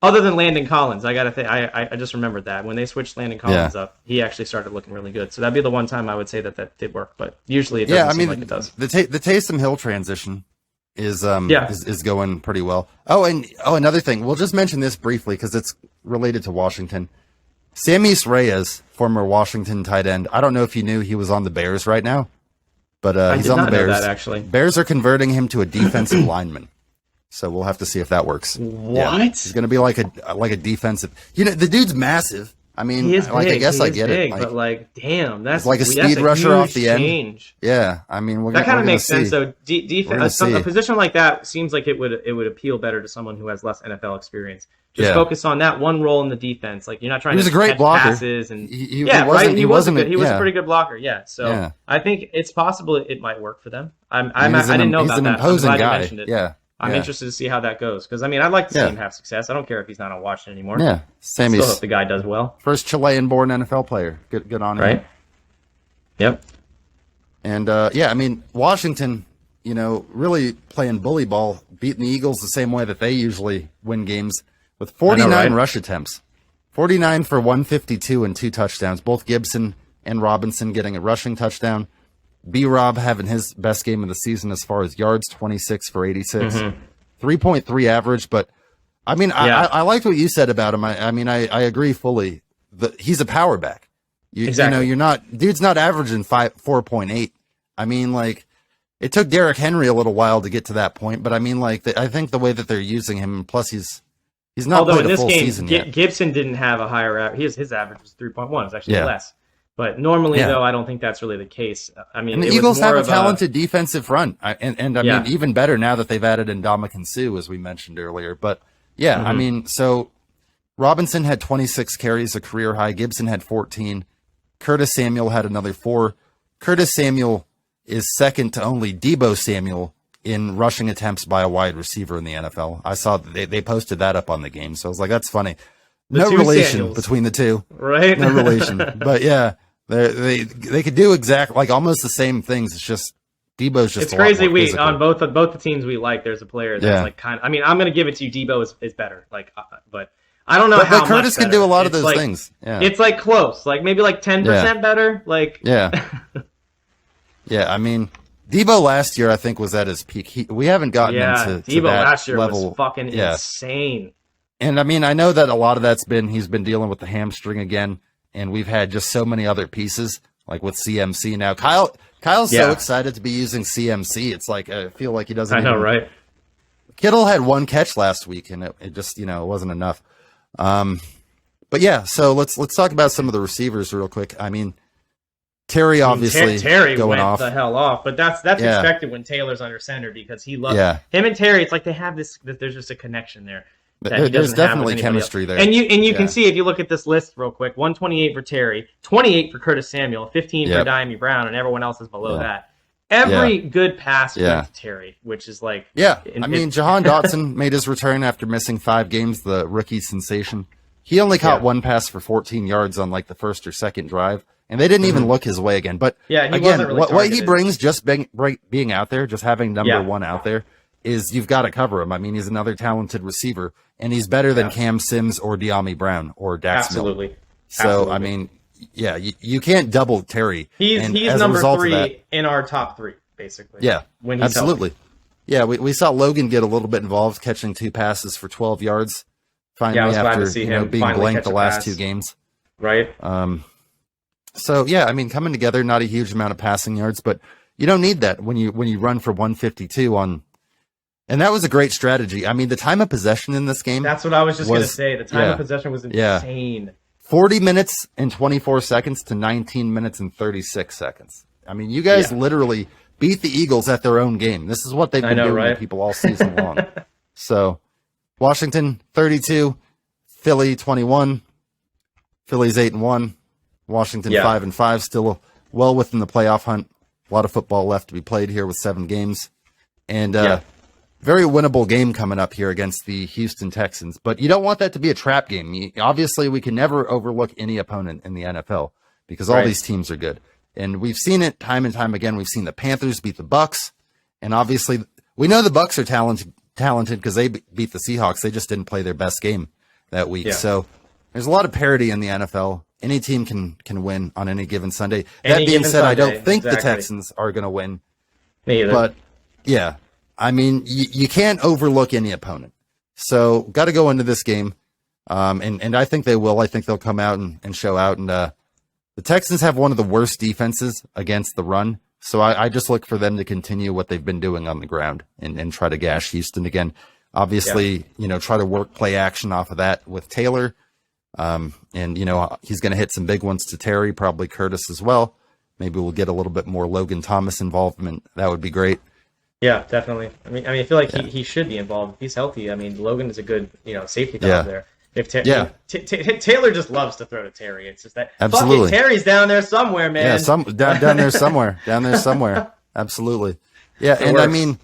Other than Landon Collins, I gotta think. I just remembered that when they switched Landon Collins up, he actually started looking really good. So that'd be the one time I would say that did work. But usually it doesn't seem like it does. The Taysom Hill transition is going pretty well. Another thing, we'll just mention this briefly because it's related to Washington. Samis Reyes, former Washington tight end. I don't know if you knew he was on the Bears right now, but he's on the Bears. Know that, actually. Bears are converting him to a defensive lineman. So we'll have to see if that works. What? Yeah. He's going to be like a defensive. The dude's massive. I mean, he is big. I guess I get big, it. But damn, that's like a speed rusher off the end. Yeah, I mean, that kind of makes sense. So defense, a see. position like that seems like it would appeal better to someone who has less NFL experience. Just focus on that one role in the defense. Like you're not trying to catch passes and he was a pretty good blocker. Yeah, so I think it's possible it might work for them. I didn't know about that. He's an imposing I'm glad guy. you mentioned it. Yeah. I'm interested to see how that goes because I mean I'd like to see him have success. I don't care if he's not on Washington anymore. Yeah, Still hope the guy does well. First Chilean-born NFL player. Good on him. Right. Yep. And I mean Washington, really playing bully ball, beating the Eagles the same way that they usually win games with 49 rush attempts, 49 for 152 and 2 touchdowns. Both Gibson and Robinson getting a rushing touchdown. B-Rob having his best game of the season as far as yards, 26 for 86, 3.3 average. But I mean, I liked what you said about him. I agree fully. He's a power back. Exactly. Dude's not averaging 4.8. I mean, like, it took Derrick Henry a little while to get to that point, but I mean, like, I think the way that they're using him, plus he's not played a full season yet. Gibson didn't have a higher average. His average was 3.1. It's actually less. But normally, though, I don't think that's really the case. I mean, and the Eagles have a talented defensive front, and I mean, even better now that they've added Ndamukong Suh, as we mentioned earlier. But I mean, so Robinson had 26 carries, a career high. Gibson had 14. Curtis Samuel had another 4. Curtis Samuel is second to only Debo Samuel in rushing attempts by a wide receiver in the NFL. I saw they posted that up on the game, so I was like, that's funny. No relation Samuels between the two, right? No relation, but yeah. They could do almost the same things. It's just Debo's just. It's crazy. We on both the teams we like. There's a player that's like kind of. I mean, I'm going to give it to you. Debo is better. Like, but I don't know how. But Curtis can do a lot of those things. Yeah. It's like close. Like maybe like 10% better. Like yeah. I mean, Debo last year I think was at his peak. We haven't gotten into Debo that last year level. was fucking insane. And I mean, I know that a lot of that's been he's been dealing with the hamstring again. And we've had just so many other pieces, like with CMC now. Kyle's so excited to be using CMC. It's like I feel like he doesn't. I know, right? Kittle had 1 catch last week, and it just it wasn't enough. But yeah, so let's talk about some of the receivers real quick. I mean, Terry obviously Terry going went off the hell off, but that's expected when Taylor's under center because he loves him and Terry. It's like they have this. There's just a connection there. There's definitely chemistry there, and you can see if you look at this list real quick: 128 for Terry, 28 for Curtis Samuel, 15 for Diami Brown, and everyone else is below that. Every good pass went to Terry, which is like I mean, Jahan Dotson made his return after missing 5 games. The rookie sensation. He only caught 1 pass for 14 yards on like the first or second drive, and they didn't even look his way again. But again, really what he brings, just being out there, just having number 1 out there, is you've got to cover him. I mean, he's another talented receiver. And he's better than Cam Sims or De'Ami Brown or Dax Milne. So, I mean, you can't double Terry. He's number 3 in our top 3, basically. Yeah, when he's absolutely. Healthy. Yeah, we saw Logan get a little bit involved, catching 2 passes for 12 yards. Finally, after being blanked the last 2 games. Right. So, I mean, coming together, not a huge amount of passing yards, but you don't need that when you run for 152 on And that was a great strategy. I mean, the time of possession in this game. That's what I was just going to say. The time of possession was insane. 40 minutes and 24 seconds to 19 minutes and 36 seconds. I mean, you guys literally beat the Eagles at their own game. This is what they've been doing to people all season long. So, Washington 32, Philly 21, Philly's 8-1, Washington 5-5, still well within the playoff hunt. A lot of football left to be played here with 7 games. And very winnable game coming up here against the Houston Texans. But you don't want that to be a trap game. Obviously, we can never overlook any opponent in the NFL because all these teams are good. And we've seen it time and time again. We've seen the Panthers beat the Bucks. And obviously, we know the Bucks are talented because they beat the Seahawks. They just didn't play their best game that week. So there's a lot of parity in the NFL. Any team can win on any given Sunday. That being said, I don't think the Texans are going to win. Me either. But, yeah. I mean, you can't overlook any opponent. So, got to go into this game. And I think they will. I think they'll come out and show out. And the Texans have one of the worst defenses against the run. So, I just look for them to continue what they've been doing on the ground and try to gash Houston again. Obviously, try to work play action off of that with Taylor. And, he's going to hit some big ones to Terry, probably Curtis as well. Maybe we'll get a little bit more Logan Thomas involvement. That would be great. Yeah, definitely. I mean, I feel like he should be involved. If he's healthy, I mean, Logan is a good, safety valve there. If Taylor just loves to throw to Terry. It's just that fucking Terry's down there somewhere, man. Yeah, down there somewhere. Down there somewhere. Absolutely. Yeah, and I mean,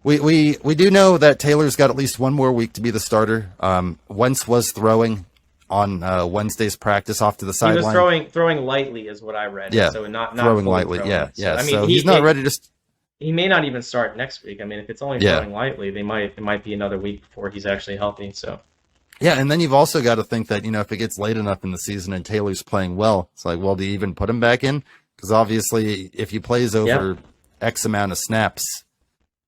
we do know that Taylor's got at least one more week to be the starter. Wentz was throwing on Wednesday's practice off to the sideline. He was throwing lightly, is what I read. Yeah, so not throwing lightly. Throwing. Yeah. I mean, so he's not ready to. He may not even start next week. I mean, if it's only throwing lightly, it might be another week before he's actually healthy. So, yeah, and then you've also got to think that if it gets late enough in the season and Taylor's playing well, it's like, well, do you even put him back in? Because obviously, if he plays over X amount of snaps,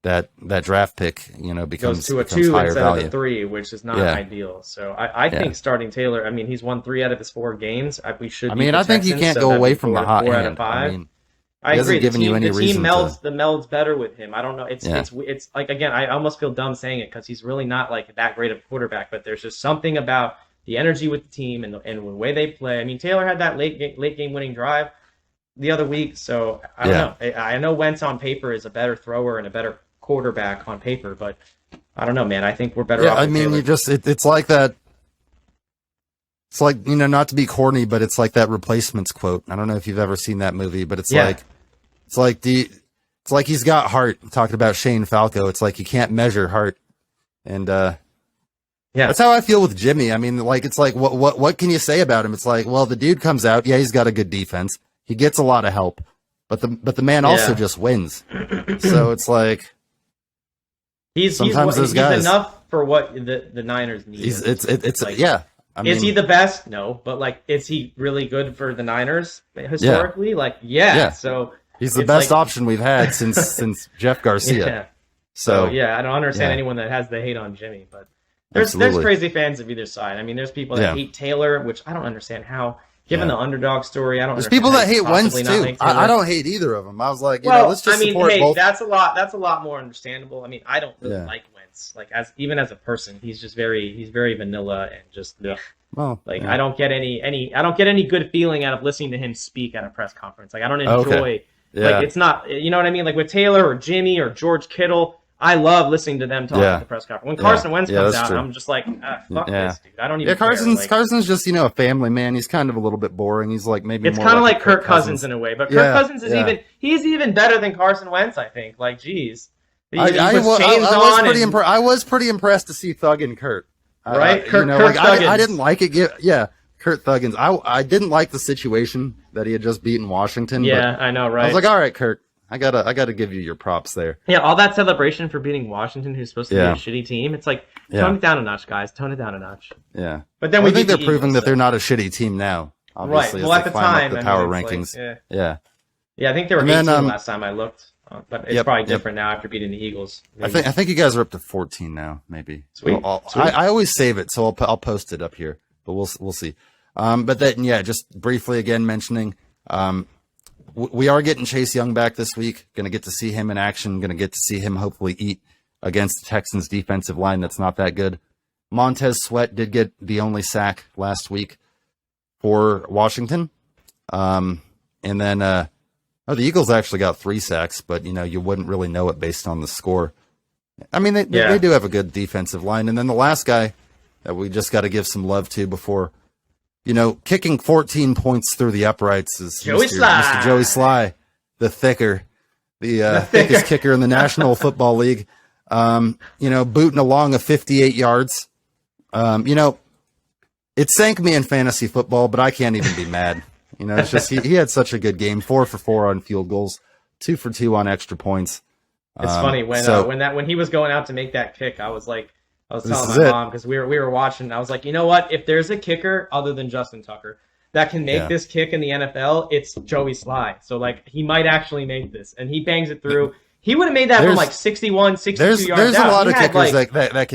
that draft pick becomes goes to a 2 higher instead value. of a 3, which is not ideal. So I think starting Taylor. I mean, he's won 3 out of his 4 games. We should. I mean, I think you can't go away from the hot hand. Out of 5. I mean, I agree. The team melds better with him. I don't know. It's like, again, I almost feel dumb saying it because he's really not like that great of a quarterback. But there's just something about the energy with the team and the way they play. I mean, Taylor had that late game winning drive the other week. So I don't know. I know Wentz on paper is a better thrower and a better quarterback on paper, but I don't know, man. I think we're better off. I mean, Taylor. It's like that. It's like, not to be corny, but it's like that Replacements quote. I don't know if you've ever seen that movie, but it's like he's got heart. Talking about Shane Falco, it's like you can't measure heart, and that's how I feel with Jimmy. I mean, like it's like what can you say about him? It's like, well, the dude comes out, he's got a good defense, he gets a lot of help, but the man also just wins. So it's like he's enough for what the Niners need. I mean, is he the best? No, but like, is he really good for the Niners historically? Yeah. Like, so he's the best option we've had since Jeff Garcia. Yeah. So I don't understand anyone that has the hate on Jimmy, but there's crazy fans of either side. I mean, there's people that hate Taylor, which I don't understand how. Given the underdog story, I don't. There's people that hate Wentz too. I don't hate either of them. I was like, let's just support both. That's a lot more understandable. I mean, I don't really like Wentz. Like even as a person, he's just he's very vanilla and just I don't get any good feeling out of listening to him speak at a press conference. Like I don't enjoy. Like it's not, you know what I mean? Like with Taylor or Jimmy or George Kittle, I love listening to them talk at the press conference. When Carson Wentz comes out, I'm just like, fuck this dude. I don't even care. Carson's just, a family man. He's kind of a little bit boring. He's like maybe it's kind of like Kirk Cousins in a way, but Kirk Cousins is he's even better than Carson Wentz, I think. Like, geez. I was pretty impressed to see Thug and Kurt. Right? Kurt Thuggins. I didn't like it. Kurt Thuggins. I didn't like the situation that he had just beaten Washington. Yeah, I know, right? I was like, all right, Kurt. I gotta give you your props there. Yeah, all that celebration for beating Washington, who's supposed to be a shitty team. It's like, tone it down a notch, guys. Tone it down a notch. Yeah. But then I think they're proving that they're not a shitty team now. Obviously, right. Well, at the time, the power rankings. Yeah, I think they were 18 last time I looked. But it's probably different now after beating the Eagles. Maybe. I think you guys are up to 14 now, maybe. Sweet. I always save it, so I'll post it up here. But we'll see. But then just briefly again mentioning, we are getting Chase Young back this week. Going to get to see him in action. Going to get to see him hopefully eat against the Texans defensive line that's not that good. Montez Sweat did get the only sack last week for Washington. And then the Eagles actually got 3 sacks, but you wouldn't really know it based on the score. I mean, they do have a good defensive line. And then the last guy that we just got to give some love to before, kicking 14 points through the uprights is Mr. Joey Sly, the thickest kicker in the National Football League. Booting along 58 yards. It sank me in fantasy football, but I can't even be mad. It's just he had such a good game. 4 for 4 on field goals, 2 for 2 on extra points. It's funny when he was going out to make that kick, I was telling my mom, because we were watching. I was like, you know what? If there's a kicker other than Justin Tucker that can make this kick in the NFL, it's Joey Sly. So he might actually make this, and he bangs it through. He would have made that from 61, 62 yards. There's a lot of kickers that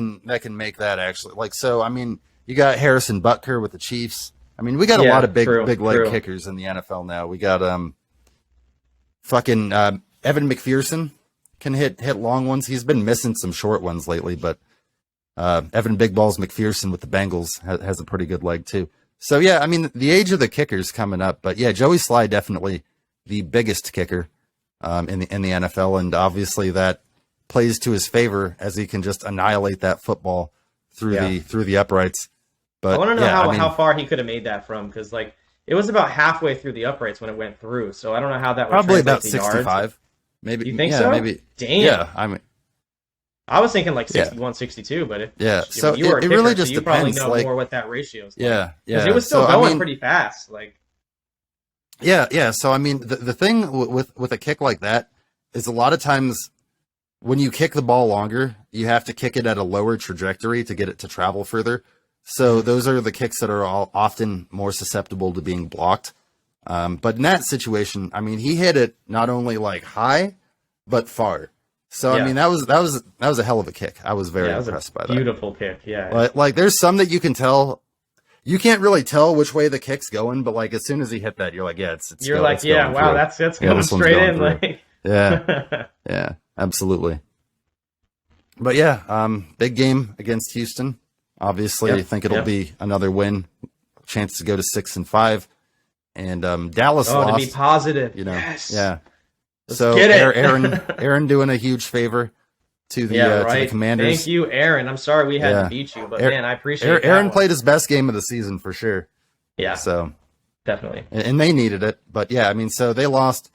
can make that actually. So I mean, you got Harrison Butker with the Chiefs. I mean, we got a lot of big leg kickers in the NFL now. We got Evan McPherson can hit long ones. He's been missing some short ones lately, but Evan Big Balls McPherson with the Bengals has a pretty good leg too. So yeah, I mean, the age of the kickers coming up, but yeah, Joey Sly definitely the biggest kicker in the NFL, and obviously that plays to his favor as he can just annihilate that football through the uprights. But I want to know how far he could have made that from, because it was about halfway through the uprights when it went through. So I don't know how that would probably about to 65. Yards. Maybe you think so? Maybe. Damn. Yeah, I mean, I was thinking 61, 62, but so you were it really just you depends. Probably know more what that ratio is. Yeah. Because it was still going pretty fast. Yeah. So I mean, the thing with a kick like that is a lot of times when you kick the ball longer, you have to kick it at a lower trajectory to get it to travel further. So those are the kicks that are often more susceptible to being blocked. But in that situation, I mean, he hit it not only high, but far. So I mean, that was a hell of a kick. I was very impressed by that. Beautiful kick, yeah. There's some that you can tell. You can't really tell which way the kick's going, but as soon as he hit that, you're like, it's. You're like, wow, that's going straight in. Yeah, absolutely. But yeah, big game against Houston. Obviously, I think it'll be another win, chance to go to 6-5, and Dallas lost. To be positive, yes. Let's so get it. Aaron doing a huge favor to the Commanders. Thank you, Aaron. I'm sorry we had to beat you, but man, I appreciate it. Aaron played his best game of the season for sure. Yeah, so definitely, and they needed it. But yeah, I mean, so they lost.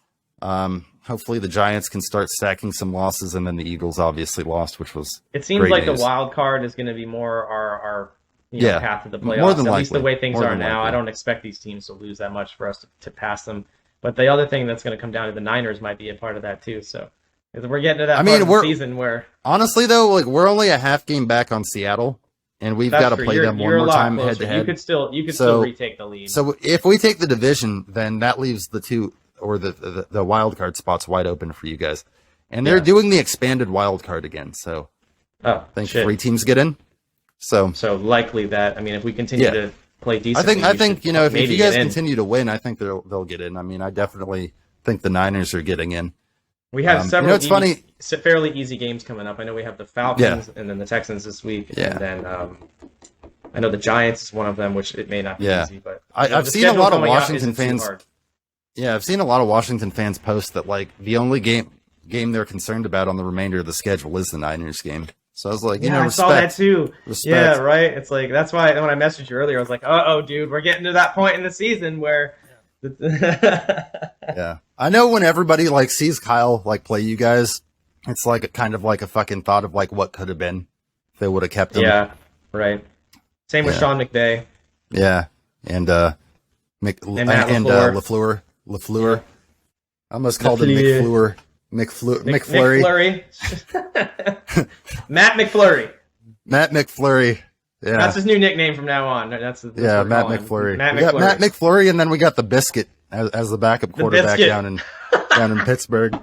Hopefully the Giants can start stacking some losses, and then the Eagles obviously lost, which was it seems like news. The wild card is going to be more our path to the playoffs. More than At least the way things are now. I don't expect these teams to lose that much for us to pass them. But the other thing that's going to come down to the Niners might be a part of that too. So we're getting to that part of the season where honestly though, we're only a half game back on Seattle, and we've got to play them one more time head to head. You could still retake the lead. So if we take the division, then that leaves the two or the wild card spots wide open for you guys, and they're doing the expanded wild card again. So I think 3 teams get in. So likely that if we continue to play decently, I think if you guys continue to win, I think they'll get in. I mean, I definitely think the Niners are getting in. We have several fairly easy games coming up. I know we have the Falcons and then the Texans this week, and then I know the Giants is one of them, which it may not be easy. But I've seen a lot of Washington fans. Yeah, I've seen a lot of Washington fans post that the only game they're concerned about on the remainder of the schedule is the Niners game. So I was like, I saw that too. Respect. Yeah, right. It's that's why when I messaged you earlier, I was like, dude, we're getting to that point in the season where. Yeah, I know when everybody sees Kyle play you guys, it's kind of a fucking thought of what could have been if they would have kept him. Yeah, right. Same with Sean McVay. Yeah, and LaFleur. LaFleur. I almost called him McFleur. McFlurry. Matt McFlurry. Matt McFlurry. Yeah. That's his new nickname from now on. That's Matt McFlurry. We got Matt McFlurry, and then we got the Biscuit as the backup quarterback down in Pittsburgh.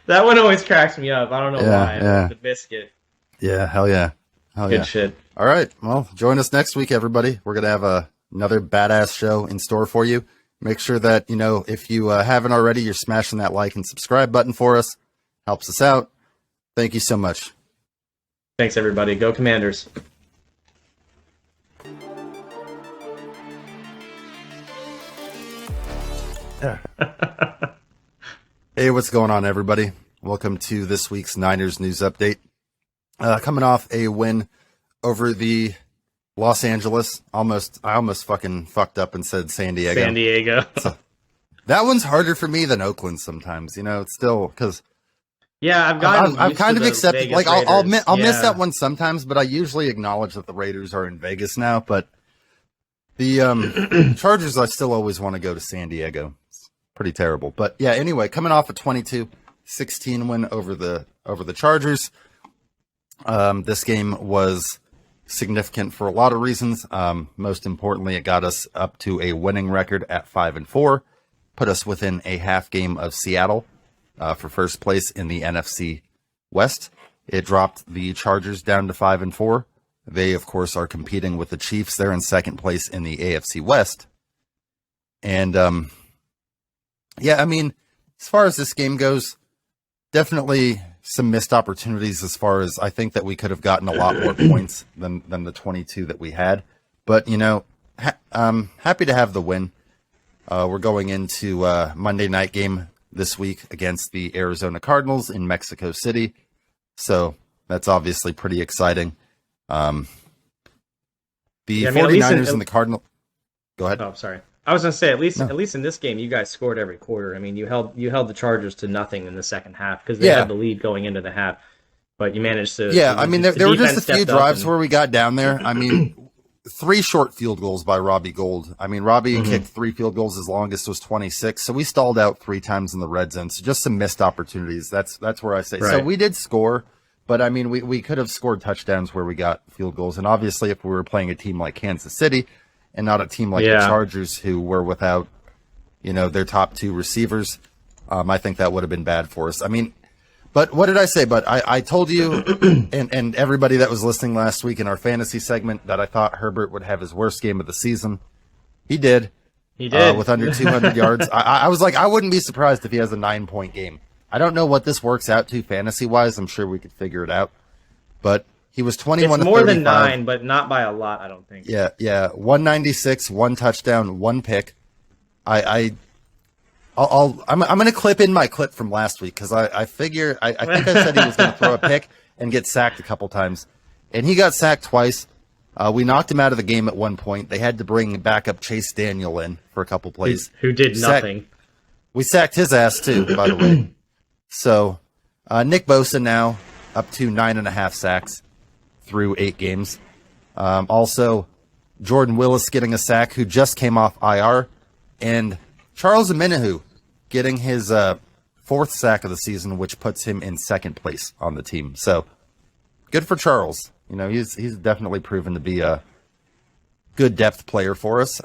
That one always cracks me up. I don't know why. Yeah. The Biscuit. Yeah, hell yeah. Good shit. All right. Well, join us next week, everybody. We're going to have another badass show in store for you. Make sure that, if you haven't already, you're smashing that like and subscribe button for us. Helps us out. Thank you so much. Thanks, everybody. Go Commanders. Yeah. Hey, what's going on, everybody? Welcome to this week's Niners news update. Coming off a win over the Los Angeles. I almost fucking fucked up and said San Diego. San Diego. So, that one's harder for me than Oakland sometimes. It's still because. Yeah, I've kind of accepted. Vegas like I'll miss Yeah. that one sometimes, but I usually acknowledge that the Raiders are in Vegas now. But the Chargers, I still always want to go to San Diego. It's pretty terrible, but yeah. Anyway, coming off a 22-16 win over the Chargers. This game was significant for a lot of reasons. Most importantly, it got us up to a winning record at 5-4, put us within a half game of Seattle. For first place in the NFC West. It dropped the Chargers down to 5-4. They, of course, are competing with the Chiefs. They're in second place in the AFC West. And, yeah, I mean, as far as this game goes, definitely some missed opportunities as far as I think that we could have gotten a lot more points than the 22 that we had. But, happy to have the win. We're going into Monday night game this week against the Arizona Cardinals in Mexico City. So that's obviously pretty exciting. The 49ers and the Cardinals. Go ahead. Oh, sorry. I was going to say, at least in this game, you guys scored every quarter. I mean, you held the Chargers to nothing in the second half because they had the lead going into the half. But you managed to. Yeah, I mean, there were just a few drives where we got down there. I mean, 3 short field goals by Robbie Gould. I mean, Robbie kicked 3 field goals. His longest was 26. So we stalled out 3 times in the red zone. So just some missed opportunities. That's where I say. Right. So we did score, but I mean, we could have scored touchdowns where we got field goals. And obviously, if we were playing a team like Kansas City and not a team like the Chargers who were without, their top 2 receivers, I think that would have been bad for us. I mean, but what did I say? But I told you and everybody that was listening last week in our fantasy segment that I thought Herbert would have his worst game of the season. He did. He did. With under 200 yards. I was like, I wouldn't be surprised if he has a 9-point game. I don't know what this works out to fantasy-wise. I'm sure we could figure it out. But he was 21 it's to 35. more than 9, but not by a lot, I don't think. Yeah. 196, 1 touchdown, 1 pick. I'm going to clip in my clip from last week because I figure I think I said he was going to throw a pick and get sacked a couple times, and he got sacked twice. We knocked him out of the game at one point. They had to bring backup Chase Daniel in for a couple plays. Who did nothing. We sacked his ass too, by the way. So Nick Bosa now up to 9.5 sacks through 8 games. Also, Jordan Willis getting a sack, who just came off IR, and Charles Omenihu getting his 4th sack of the season, which puts him in second place on the team. So good for Charles. He's definitely proven to be a good depth player for us.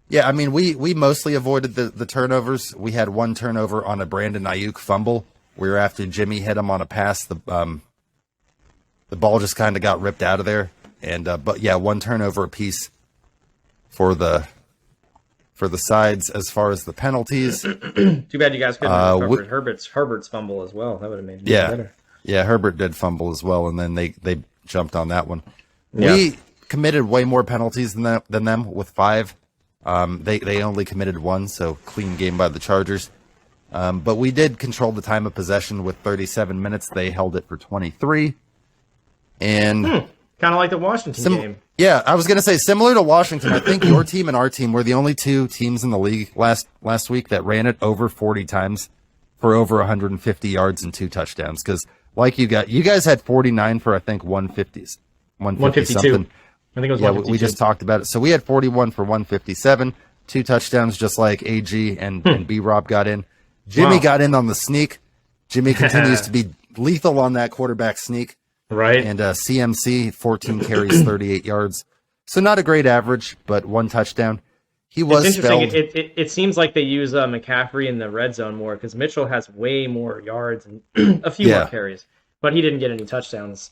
Yeah, I mean, we mostly avoided the turnovers. We had 1 turnover on a Brandon Ayuk fumble, where after Jimmy hit him on a pass, the ball just kind of got ripped out of there. And but yeah, 1 turnover apiece for the sides as far as the penalties. Too bad you guys couldn't have covered Herbert's fumble as well. That would have made it better. Yeah, Herbert did fumble as well, and then they jumped on that one. Yeah. We committed way more penalties than them with 5. They only committed 1, so clean game by the Chargers. But we did control the time of possession with 37 minutes. They held it for 23. And kind of like the Washington game. Yeah, I was going to say, similar to Washington, I think your team and our team were the only 2 teams in the league last week that ran it over 40 times for over 150 yards and 2 touchdowns. Because like you guys had 49 for, I think, 150s. 152. Something. I think it was 152. We just talked about it. So we had 41 for 157, 2 touchdowns, just like AG and B-Rob got in. Jimmy got in on the sneak. Jimmy continues to be lethal on that quarterback sneak. Right. And CMC, 14 carries, 38 yards. So not a great average, but 1 touchdown. He was interesting. spelled. It seems like they use McCaffrey in the red zone more because Mitchell has way more yards and a few more carries, but he didn't get any touchdowns.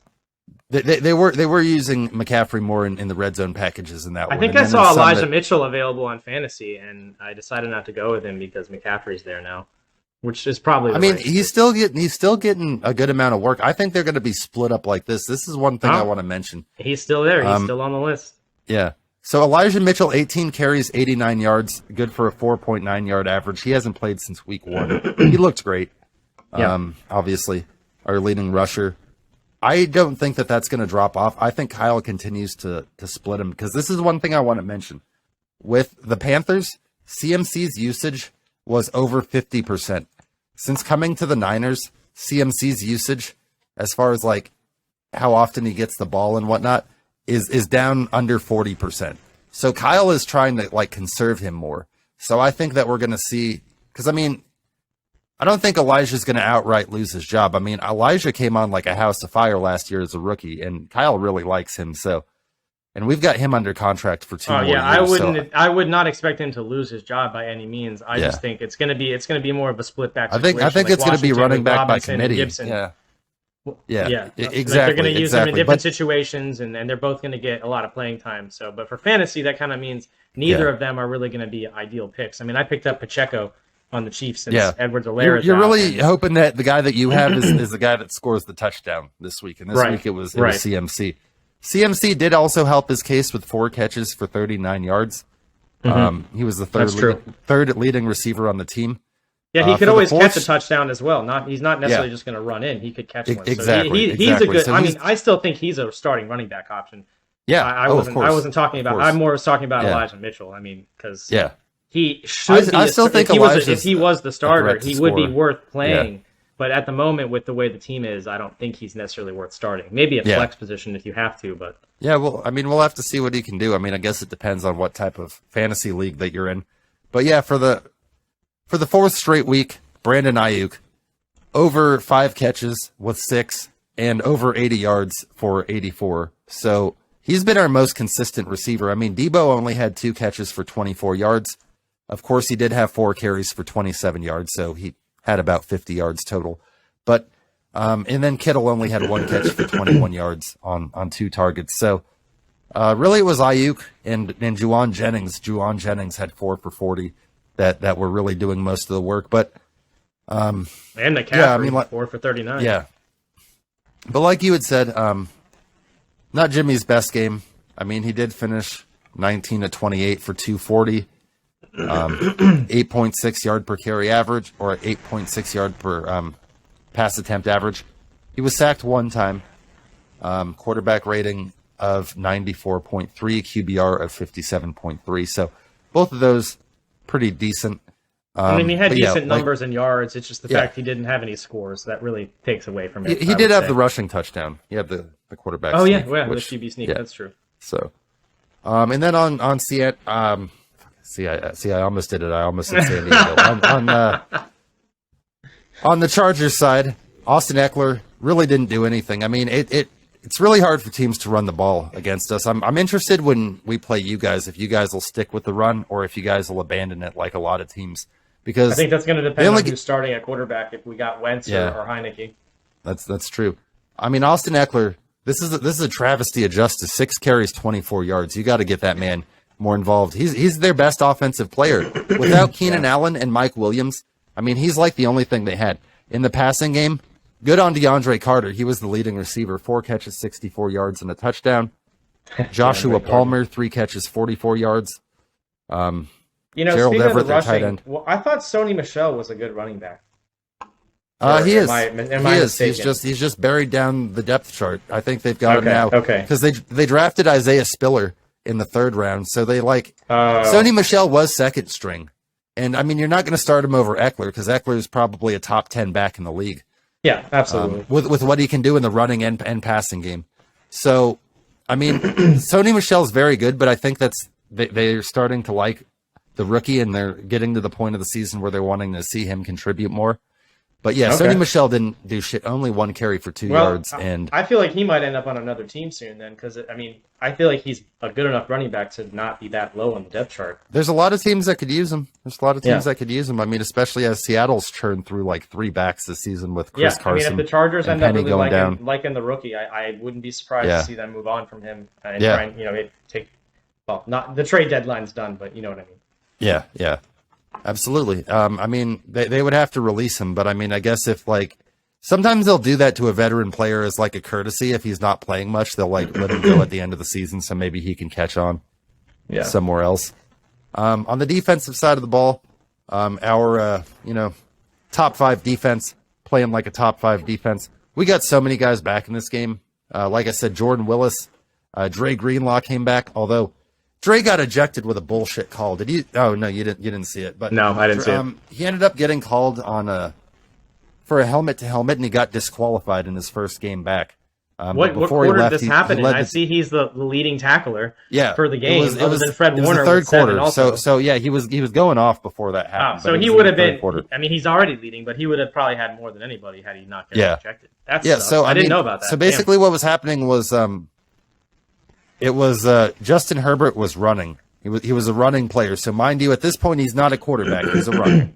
They were using McCaffrey more in the red zone packages in that one. I think I saw Elijah Mitchell available on fantasy, and I decided not to go with him because McCaffrey's there now. which is probably. I mean, he's still getting a good amount of work. I think they're going to be split up like this. This is one thing I want to mention. He's still there. He's still on the list. Yeah. So Elijah Mitchell, 18 carries, 89 yards, good for a 4.9 yard average. He hasn't played since week 1. He looked great. Obviously, our leading rusher. I don't think that that's going to drop off. I think Kyle continues to split him, because this is one thing I want to mention. With the Panthers, CMC's usage was over 50%. Since coming to the Niners, CMC's usage, as far as like how often he gets the ball and whatnot, is down under 40%. So Kyle is trying to like conserve him more. So I think that we're going to see, because I mean, I don't think Elijah's going to outright lose his job. I mean, Elijah came on like a house of fire last year as a rookie, and Kyle really likes him. So, and we've got him under contract for 2 more years. I would not expect him to lose his job by any means. I just think it's going to be more of a split back situation. I think it's going to be running back by committee. Yeah, exactly. Like they're going to use them in different situations, and they're both going to get a lot of playing time. So, but for fantasy, that kind of means neither of them are really going to be ideal picks. I mean, I picked up Pacheco on the Chiefs since Edwards-Helaire. You're really hoping that the guy that you have is the guy that scores the touchdown this week, and this week it was CMC. CMC did also help his case with 4 catches for 39 yards. He was the third leading receiver on the team. Yeah, he could always catch a touchdown as well. He's not necessarily just going to run in. He could catch one. Exactly. He's a good. So I mean, I still think he's a starting running back option. Yeah, I wasn't talking about. I more was talking about Elijah Mitchell. I mean, because he should be. I still think if he was the starter, he would be worth playing. Yeah. But at the moment, with the way the team is, I don't think he's necessarily worth starting. Maybe a flex position if you have to, but well, I mean, we'll have to see what he can do. I mean, I guess it depends on what type of fantasy league that you're in. But yeah, for the 4th straight week, Brandon Ayuk over 5 catches with 6 and over 80 yards for 84. So he's been our most consistent receiver. I mean, Debo only had 2 catches for 24 yards. Of course, he did have 4 carries for 27 yards, so he had about 50 yards total. But and then Kittle only had 1 catch for 21 yards on 2 targets. So really it was Ayuk and Juwan Jennings. Juwan Jennings had 4 for 40 that were really doing most of the work. But and McCaffrey 4 for 39. Yeah. But like you had said, not Jimmy's best game. I mean, he did finish 19 to 28 for 240. 8.6 yard per carry average, or 8.6 yard per pass attempt average. He was sacked 1 time. Quarterback rating of 94.3, QBR of 57.3. So both of those pretty decent. I mean, he had decent numbers and yards. It's just the fact he didn't have any scores that really takes away from it. He did have the rushing touchdown. He had the quarterback. Oh sneak, the QB sneak. Yeah. That's true. So, and then on Seattle. See, I almost did it. I almost said San Diego. On the Chargers side, Austin Eckler really didn't do anything. I mean, it's really hard for teams to run the ball against us. I'm interested when we play you guys, if you guys will stick with the run or if you guys will abandon it like a lot of teams. Because I think that's going to depend on who's starting at quarterback. If we got Wentz or Heineke. That's true. I mean, Austin Eckler, this is a travesty of justice. 6 carries, 24 yards. You got to get that man more involved. He's their best offensive player. Without Keenan Allen and Mike Williams, I mean, he's like the only thing they had. In the passing game, good on DeAndre Carter. He was the leading receiver. 4 catches, 64 yards, and a touchdown. Joshua Palmer, 3 catches, 44 yards. Gerald Everett, of the rushing, tight end. Well, I thought Sony Michel was a good running back. He is. He's just buried down the depth chart. I think they've got him now. Okay. Because they drafted Isaiah Spiller in the 3rd round. So they Sony Michel was 2nd string. And I mean, you're not going to start him over Eckler because Eckler is probably a top 10 back in the league. Yeah, absolutely. With what he can do in the running and passing game. So, I mean, Sony Michel is very good, but I think they're starting to like the rookie and they're getting to the point of the season where they're wanting to see him contribute more. But yeah, Sony Michel didn't do shit. Only 1 carry for 2 yards. And I feel like he might end up on another team soon then, because I mean, I feel like he's a good enough running back to not be that low on the depth chart. There's a lot of teams that could use him. That could use him. I mean, especially as Seattle's churned through like 3 backs this season with Chris Carson. I mean, if the Chargers end up really liking the rookie, I wouldn't be surprised to see them move on from him and try and not the trade deadline's done, but you know what I mean. Yeah. Absolutely. I mean, they would have to release him, but I mean, I guess if like sometimes they'll do that to a veteran player as like a courtesy. If he's not playing much, they'll like let him go at the end of the season, so maybe he can catch on somewhere else. On the defensive side of the ball, our top 5 defense playing like a top 5 defense. We got so many guys back in this game. Like I said, Jordan Willis, Dre Greenlaw came back, although Dre got ejected with a bullshit call. Did you? Oh no, you didn't see it. But no, I didn't see it. He ended up getting called on for a helmet to helmet, and he got disqualified in his first game back. What quarter did this happen in? I see he's the leading tackler for the game. It was Fred Warner. It was the third quarter. So yeah, he was going off before that happened. So he would have been. I mean, he's already leading, but he would have probably had more than anybody had he not gotten ejected. So I didn't know about that. So basically, what was happening was it was Justin Herbert was running. He was a running player. So mind you, at this point, he's not a quarterback. He's a runner.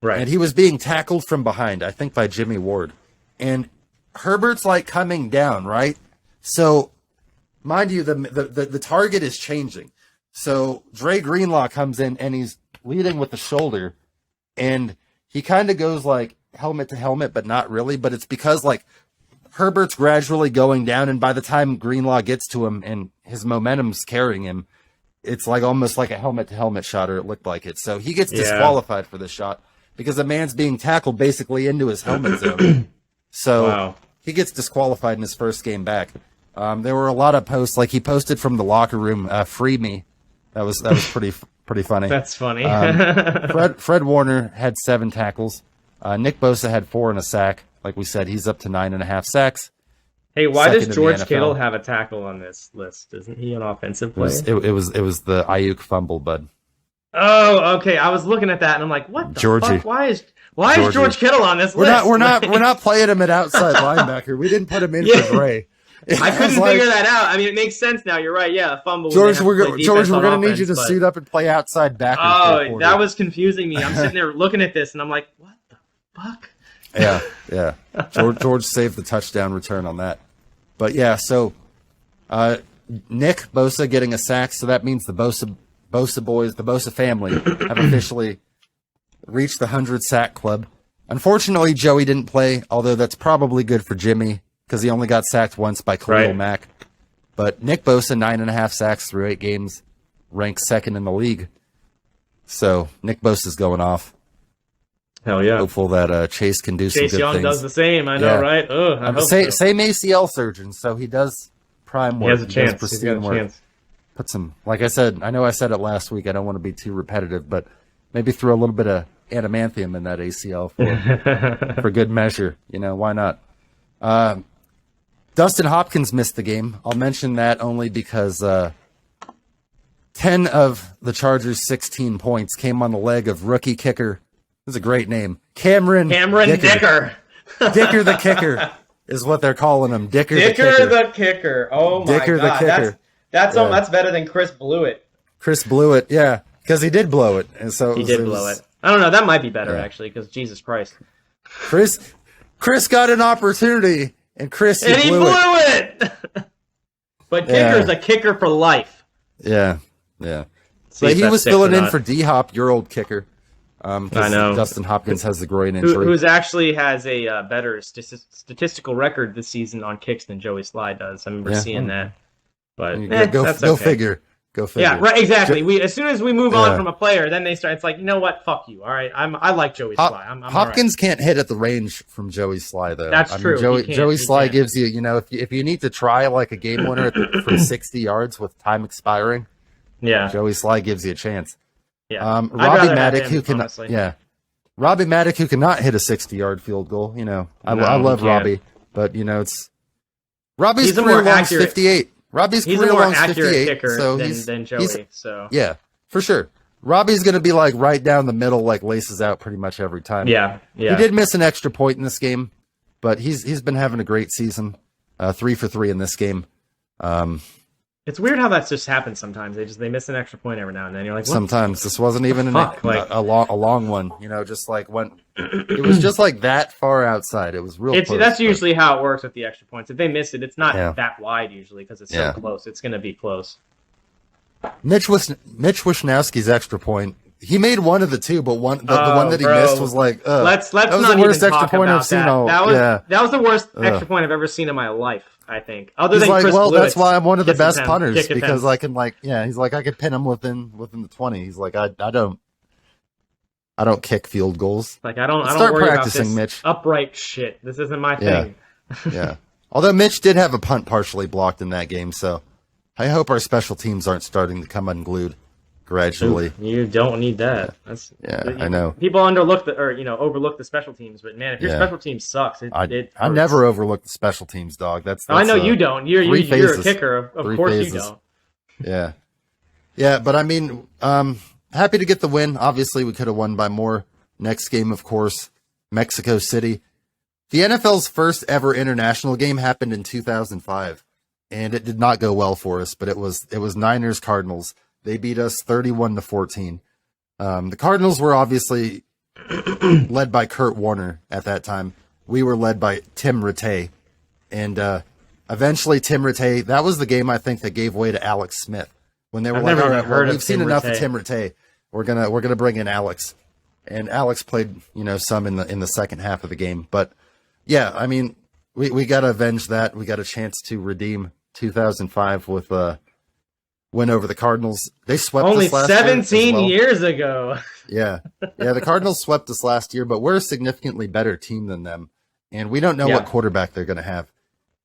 Right. And he was being tackled from behind, I think by Jimmy Ward. And Herbert's like coming down, right? So mind you, the target is changing. So Dre Greenlaw comes in and he's leading with the shoulder, and he kind of goes like helmet to helmet, but not really. But it's because like Herbert's gradually going down, and by the time Greenlaw gets to him and his momentum's carrying him, it's like almost like a helmet to helmet shot, or it looked like it. So he gets disqualified for this shot because the man's being tackled basically into his helmet zone. So he gets disqualified in his first game back. There were a lot of posts, like he posted from the locker room, "Free me." That was pretty funny. That's funny. Fred Warner had 7 tackles. Nick Bosa had 4 and a sack. Like we said, he's up to 9.5 sacks. Hey, why does George Kittle have a tackle on this list? Isn't he an offensive player? It was the Ayuk fumble, bud. Oh, okay. I was looking at that and I'm like, what the fuck? Why is George Kittle on this list? We're not playing him at outside linebacker. We didn't put him in for Dre. I couldn't figure that out. I mean, it makes sense now. You're right. Yeah, a fumble. George, we're gonna need you to suit up and play outside backer. Oh, that was confusing me. I'm sitting there looking at this and I'm like, what the fuck? Yeah. George saved the touchdown return on that. But yeah, so Nick Bosa getting a sack, so that means the Bosa boys, the Bosa family, have officially reached the 100-sack club. Unfortunately, Joey didn't play, although that's probably good for Jimmy because he only got sacked once by Khalil Mack. But Nick Bosa, 9.5 sacks through 8 games, ranks 2nd in the league. So Nick Bosa's going off. Hell yeah! Hopeful that Chase can do some good Young things. does the same. I know, right? Same ACL surgeon, so he does prime work. He has a chance. He's got a chance. Put some, like I said, I know I said it last week. I don't want to be too repetitive, but maybe throw a little bit of adamantium in that ACL for good measure. You know, why not? Dustin Hopkins missed the game. I'll mention that only because 10 of the Chargers' 16 points came on the leg of rookie kicker. That's a great name. Cameron Dicker. Dicker the kicker is what they're calling him. Dicker the kicker. Oh my Dicker God. The kicker. That's better than Chris Blewett. Chris Blewett, yeah. Because he did blow it. And so he did blow it. I don't know. That might be better, actually, because Jesus Christ. Chris got an opportunity, and he blew it. But kicker's a kicker for life. Yeah. But he was filling in for D-Hop, your old kicker. I know. Dustin Hopkins has the groin injury. Who's actually has a better statistical record this season on kicks than Joey Sly does. I remember seeing that. But go figure. Go figure. Yeah, right. Exactly. As soon as we move on from a player, then they start. It's like, you know what? Fuck you. All right. I like Joey Sly. I'm Hopkins can't hit at the range from Joey Sly though. That's true. Joey Sly gives you, if you need to try like a game winner from 60 yards with time expiring. Yeah. Joey Sly gives you a chance. Yeah. Robbie Maddock, Robbie Maddock, who cannot hit a 60-yard field goal. You know, I love Robbie, but it's Robbie's career long's 58. Robbie's career long's 58. Kicker than Joey. So yeah, for sure. Robbie's going to be like right down the middle, like laces out pretty much every time. Yeah. He did miss an extra point in this game, but he's been having a great season. 3 for 3 in this game. It's weird how that just happens sometimes. They miss an extra point every now and then. You're like, what? Sometimes this wasn't even a long one. Just like it was just like that far outside. It was real close. That's usually how it works with the extra points. If they miss it, it's not that wide usually because it's so close. It's going to be close. Mitch Wishnowski's extra point He made one of the two, but the one that he missed was like, let's that was not the worst even extra talk point about I've seen. that was the worst extra point I've ever seen in my life, I think. Other He's than like, Chris well, Blewett's that's why I'm one of the kick best attempt, punters kick because attempts. I can he's like I could pin him within the 20. He's like I don't kick field goals. Like I don't Start worry practicing, about this Mitch. upright shit. This isn't my thing. Yeah. Although Mitch did have a punt partially blocked in that game, so I hope our special teams aren't starting to come unglued gradually. You don't need that. I know. People overlook the special teams, but man, if your special team sucks, I never overlook the special teams, dog. That's I know you don't. You're a kicker. Of course you don't. Yeah. Yeah, but I mean, happy to get the win. Obviously, we could have won by more. Next game, of course, Mexico City. The NFL's first ever international game happened in 2005, and it did not go well for us, but it was Niners Cardinals. They beat us 31-14. The Cardinals were obviously led by Kurt Warner at that time. We were led by Tim Rattay, and eventually Tim Rattay, that was the game I think that gave way to Alex Smith. When they were like, all right, well, we've seen enough of Tim Rattay. We're gonna bring in Alex. And Alex played, some in the second half of the game. But yeah, I mean, we got to avenge that. We got a chance to redeem 2005 with a win over the Cardinals. They swept only us last 17 year years ago. Yeah. The Cardinals swept us last year, but we're a significantly better team than them, and we don't know what quarterback they're going to have.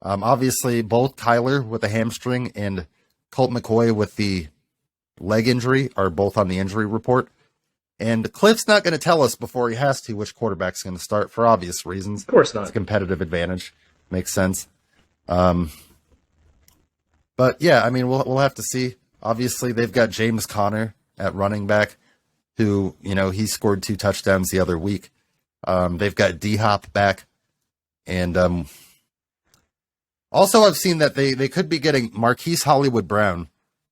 Obviously, both Kyler with a hamstring and Colt McCoy with the leg injury are both on the injury report. And Cliff's not going to tell us before he has to which quarterback's going to start for obvious reasons. Of course not. It's a competitive advantage. Makes sense. But yeah, I mean, we'll have to see. Obviously, they've got James Conner at running back, who, he scored 2 touchdowns the other week. They've got D-Hop back. And also I've seen that they could be getting Marquise Hollywood Brown,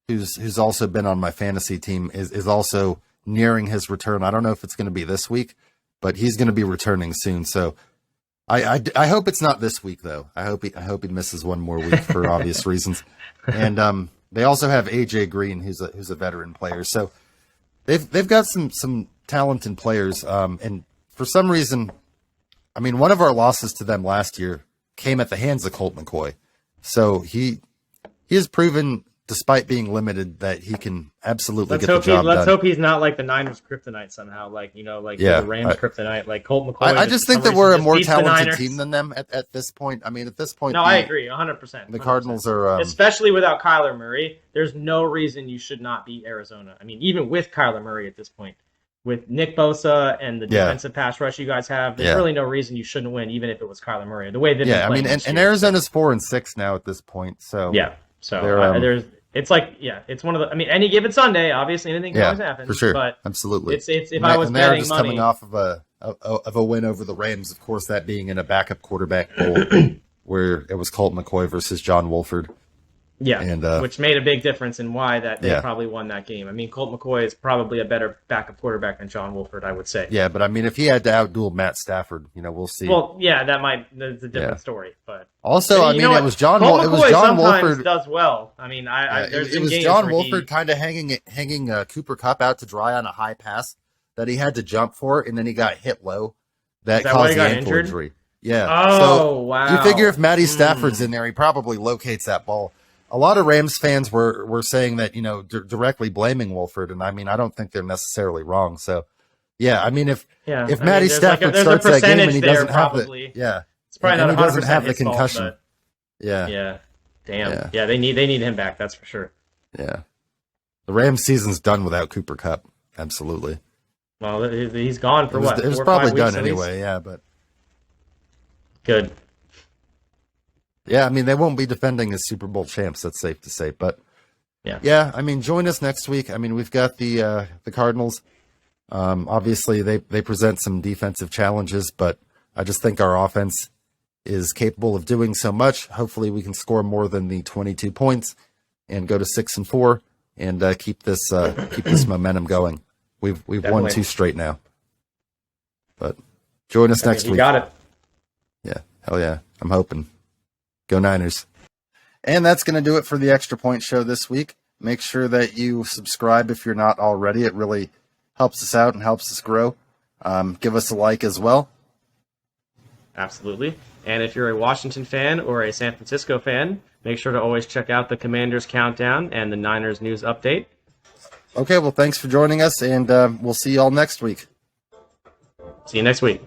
who's also been on my fantasy team, is also nearing his return. I don't know if it's going to be this week, but he's going to be returning soon. So I hope it's not this week though. I hope he misses one more week for obvious reasons. And they also have AJ Green, who's a veteran player. So they've got some talented players. And for some reason, I mean, one of our losses to them last year came at the hands of Colt McCoy. So he has proven, despite being limited, that he can absolutely get the job done. Let's hope he's not like the Niners kryptonite somehow, the Rams kryptonite, like Colt McCoy. I just think that we're a more talented team than them at this point. I mean, at this point, I agree 100%. The Cardinals are, especially without Kyler Murray. There's no reason you should not beat Arizona. I mean, even with Kyler Murray at this point, with Nick Bosa and the defensive pass rush you guys have, there's really no reason you shouldn't win, even if it was Kyler Murray. The way that and Arizona's 4-6 now at this point. So it's like, it's one of the. I mean, any given Sunday, obviously anything can always happen. For sure, but absolutely. It's if I was betting just money, coming off of a win over the Rams, of course, that being in a backup quarterback bowl where it was Colt McCoy versus John Wolford. Yeah, and which made a big difference in why they probably won that game. I mean, Colt McCoy is probably a better backup quarterback than John Wolford, I would say. Yeah, but I mean, if he had to outduel Matt Stafford, we'll see. Well, yeah, that's a different story. But also, it was John. Colt McCoy John sometimes Wolford does well. I mean, it was John Wolford kind of hanging Cooper Kupp out to dry on a high pass that he had to jump for, and then he got hit low. That caused the ankle injury. Yeah. Oh, wow. You figure if Matty Stafford's in there, he probably locates that ball. A lot of Rams fans were saying that, directly blaming Wolford, and I mean, I don't think they're necessarily wrong. So, yeah, I mean, if Matty Stafford starts that game and he doesn't have it's probably not 100% doesn't have the concussion, fault, damn, they need him back, that's for sure. Yeah, the Rams season's done without Cooper Kupp, absolutely. Well, he's gone for It was probably done anyway, but good. Yeah, I mean, they won't be defending as Super Bowl champs, that's safe to say. But, I mean, join us next week. I mean, we've got the Cardinals. Obviously, they present some defensive challenges, but I just think our offense is capable of doing so much. Hopefully, we can score more than the 22 points and go to 6-4 and keep this momentum going. We've won 2 straight now. But join us next week. You got it. Yeah, hell yeah. I'm hoping. Go Niners. And that's going to do it for the Extra Point Show this week. Make sure that you subscribe if you're not already. It really helps us out and helps us grow. Give us a like as well. Absolutely. And if you're a Washington fan or a San Francisco fan, make sure to always check out the Commanders Countdown and the Niners News Update. Okay, well, thanks for joining us, and we'll see you all next week. See you next week.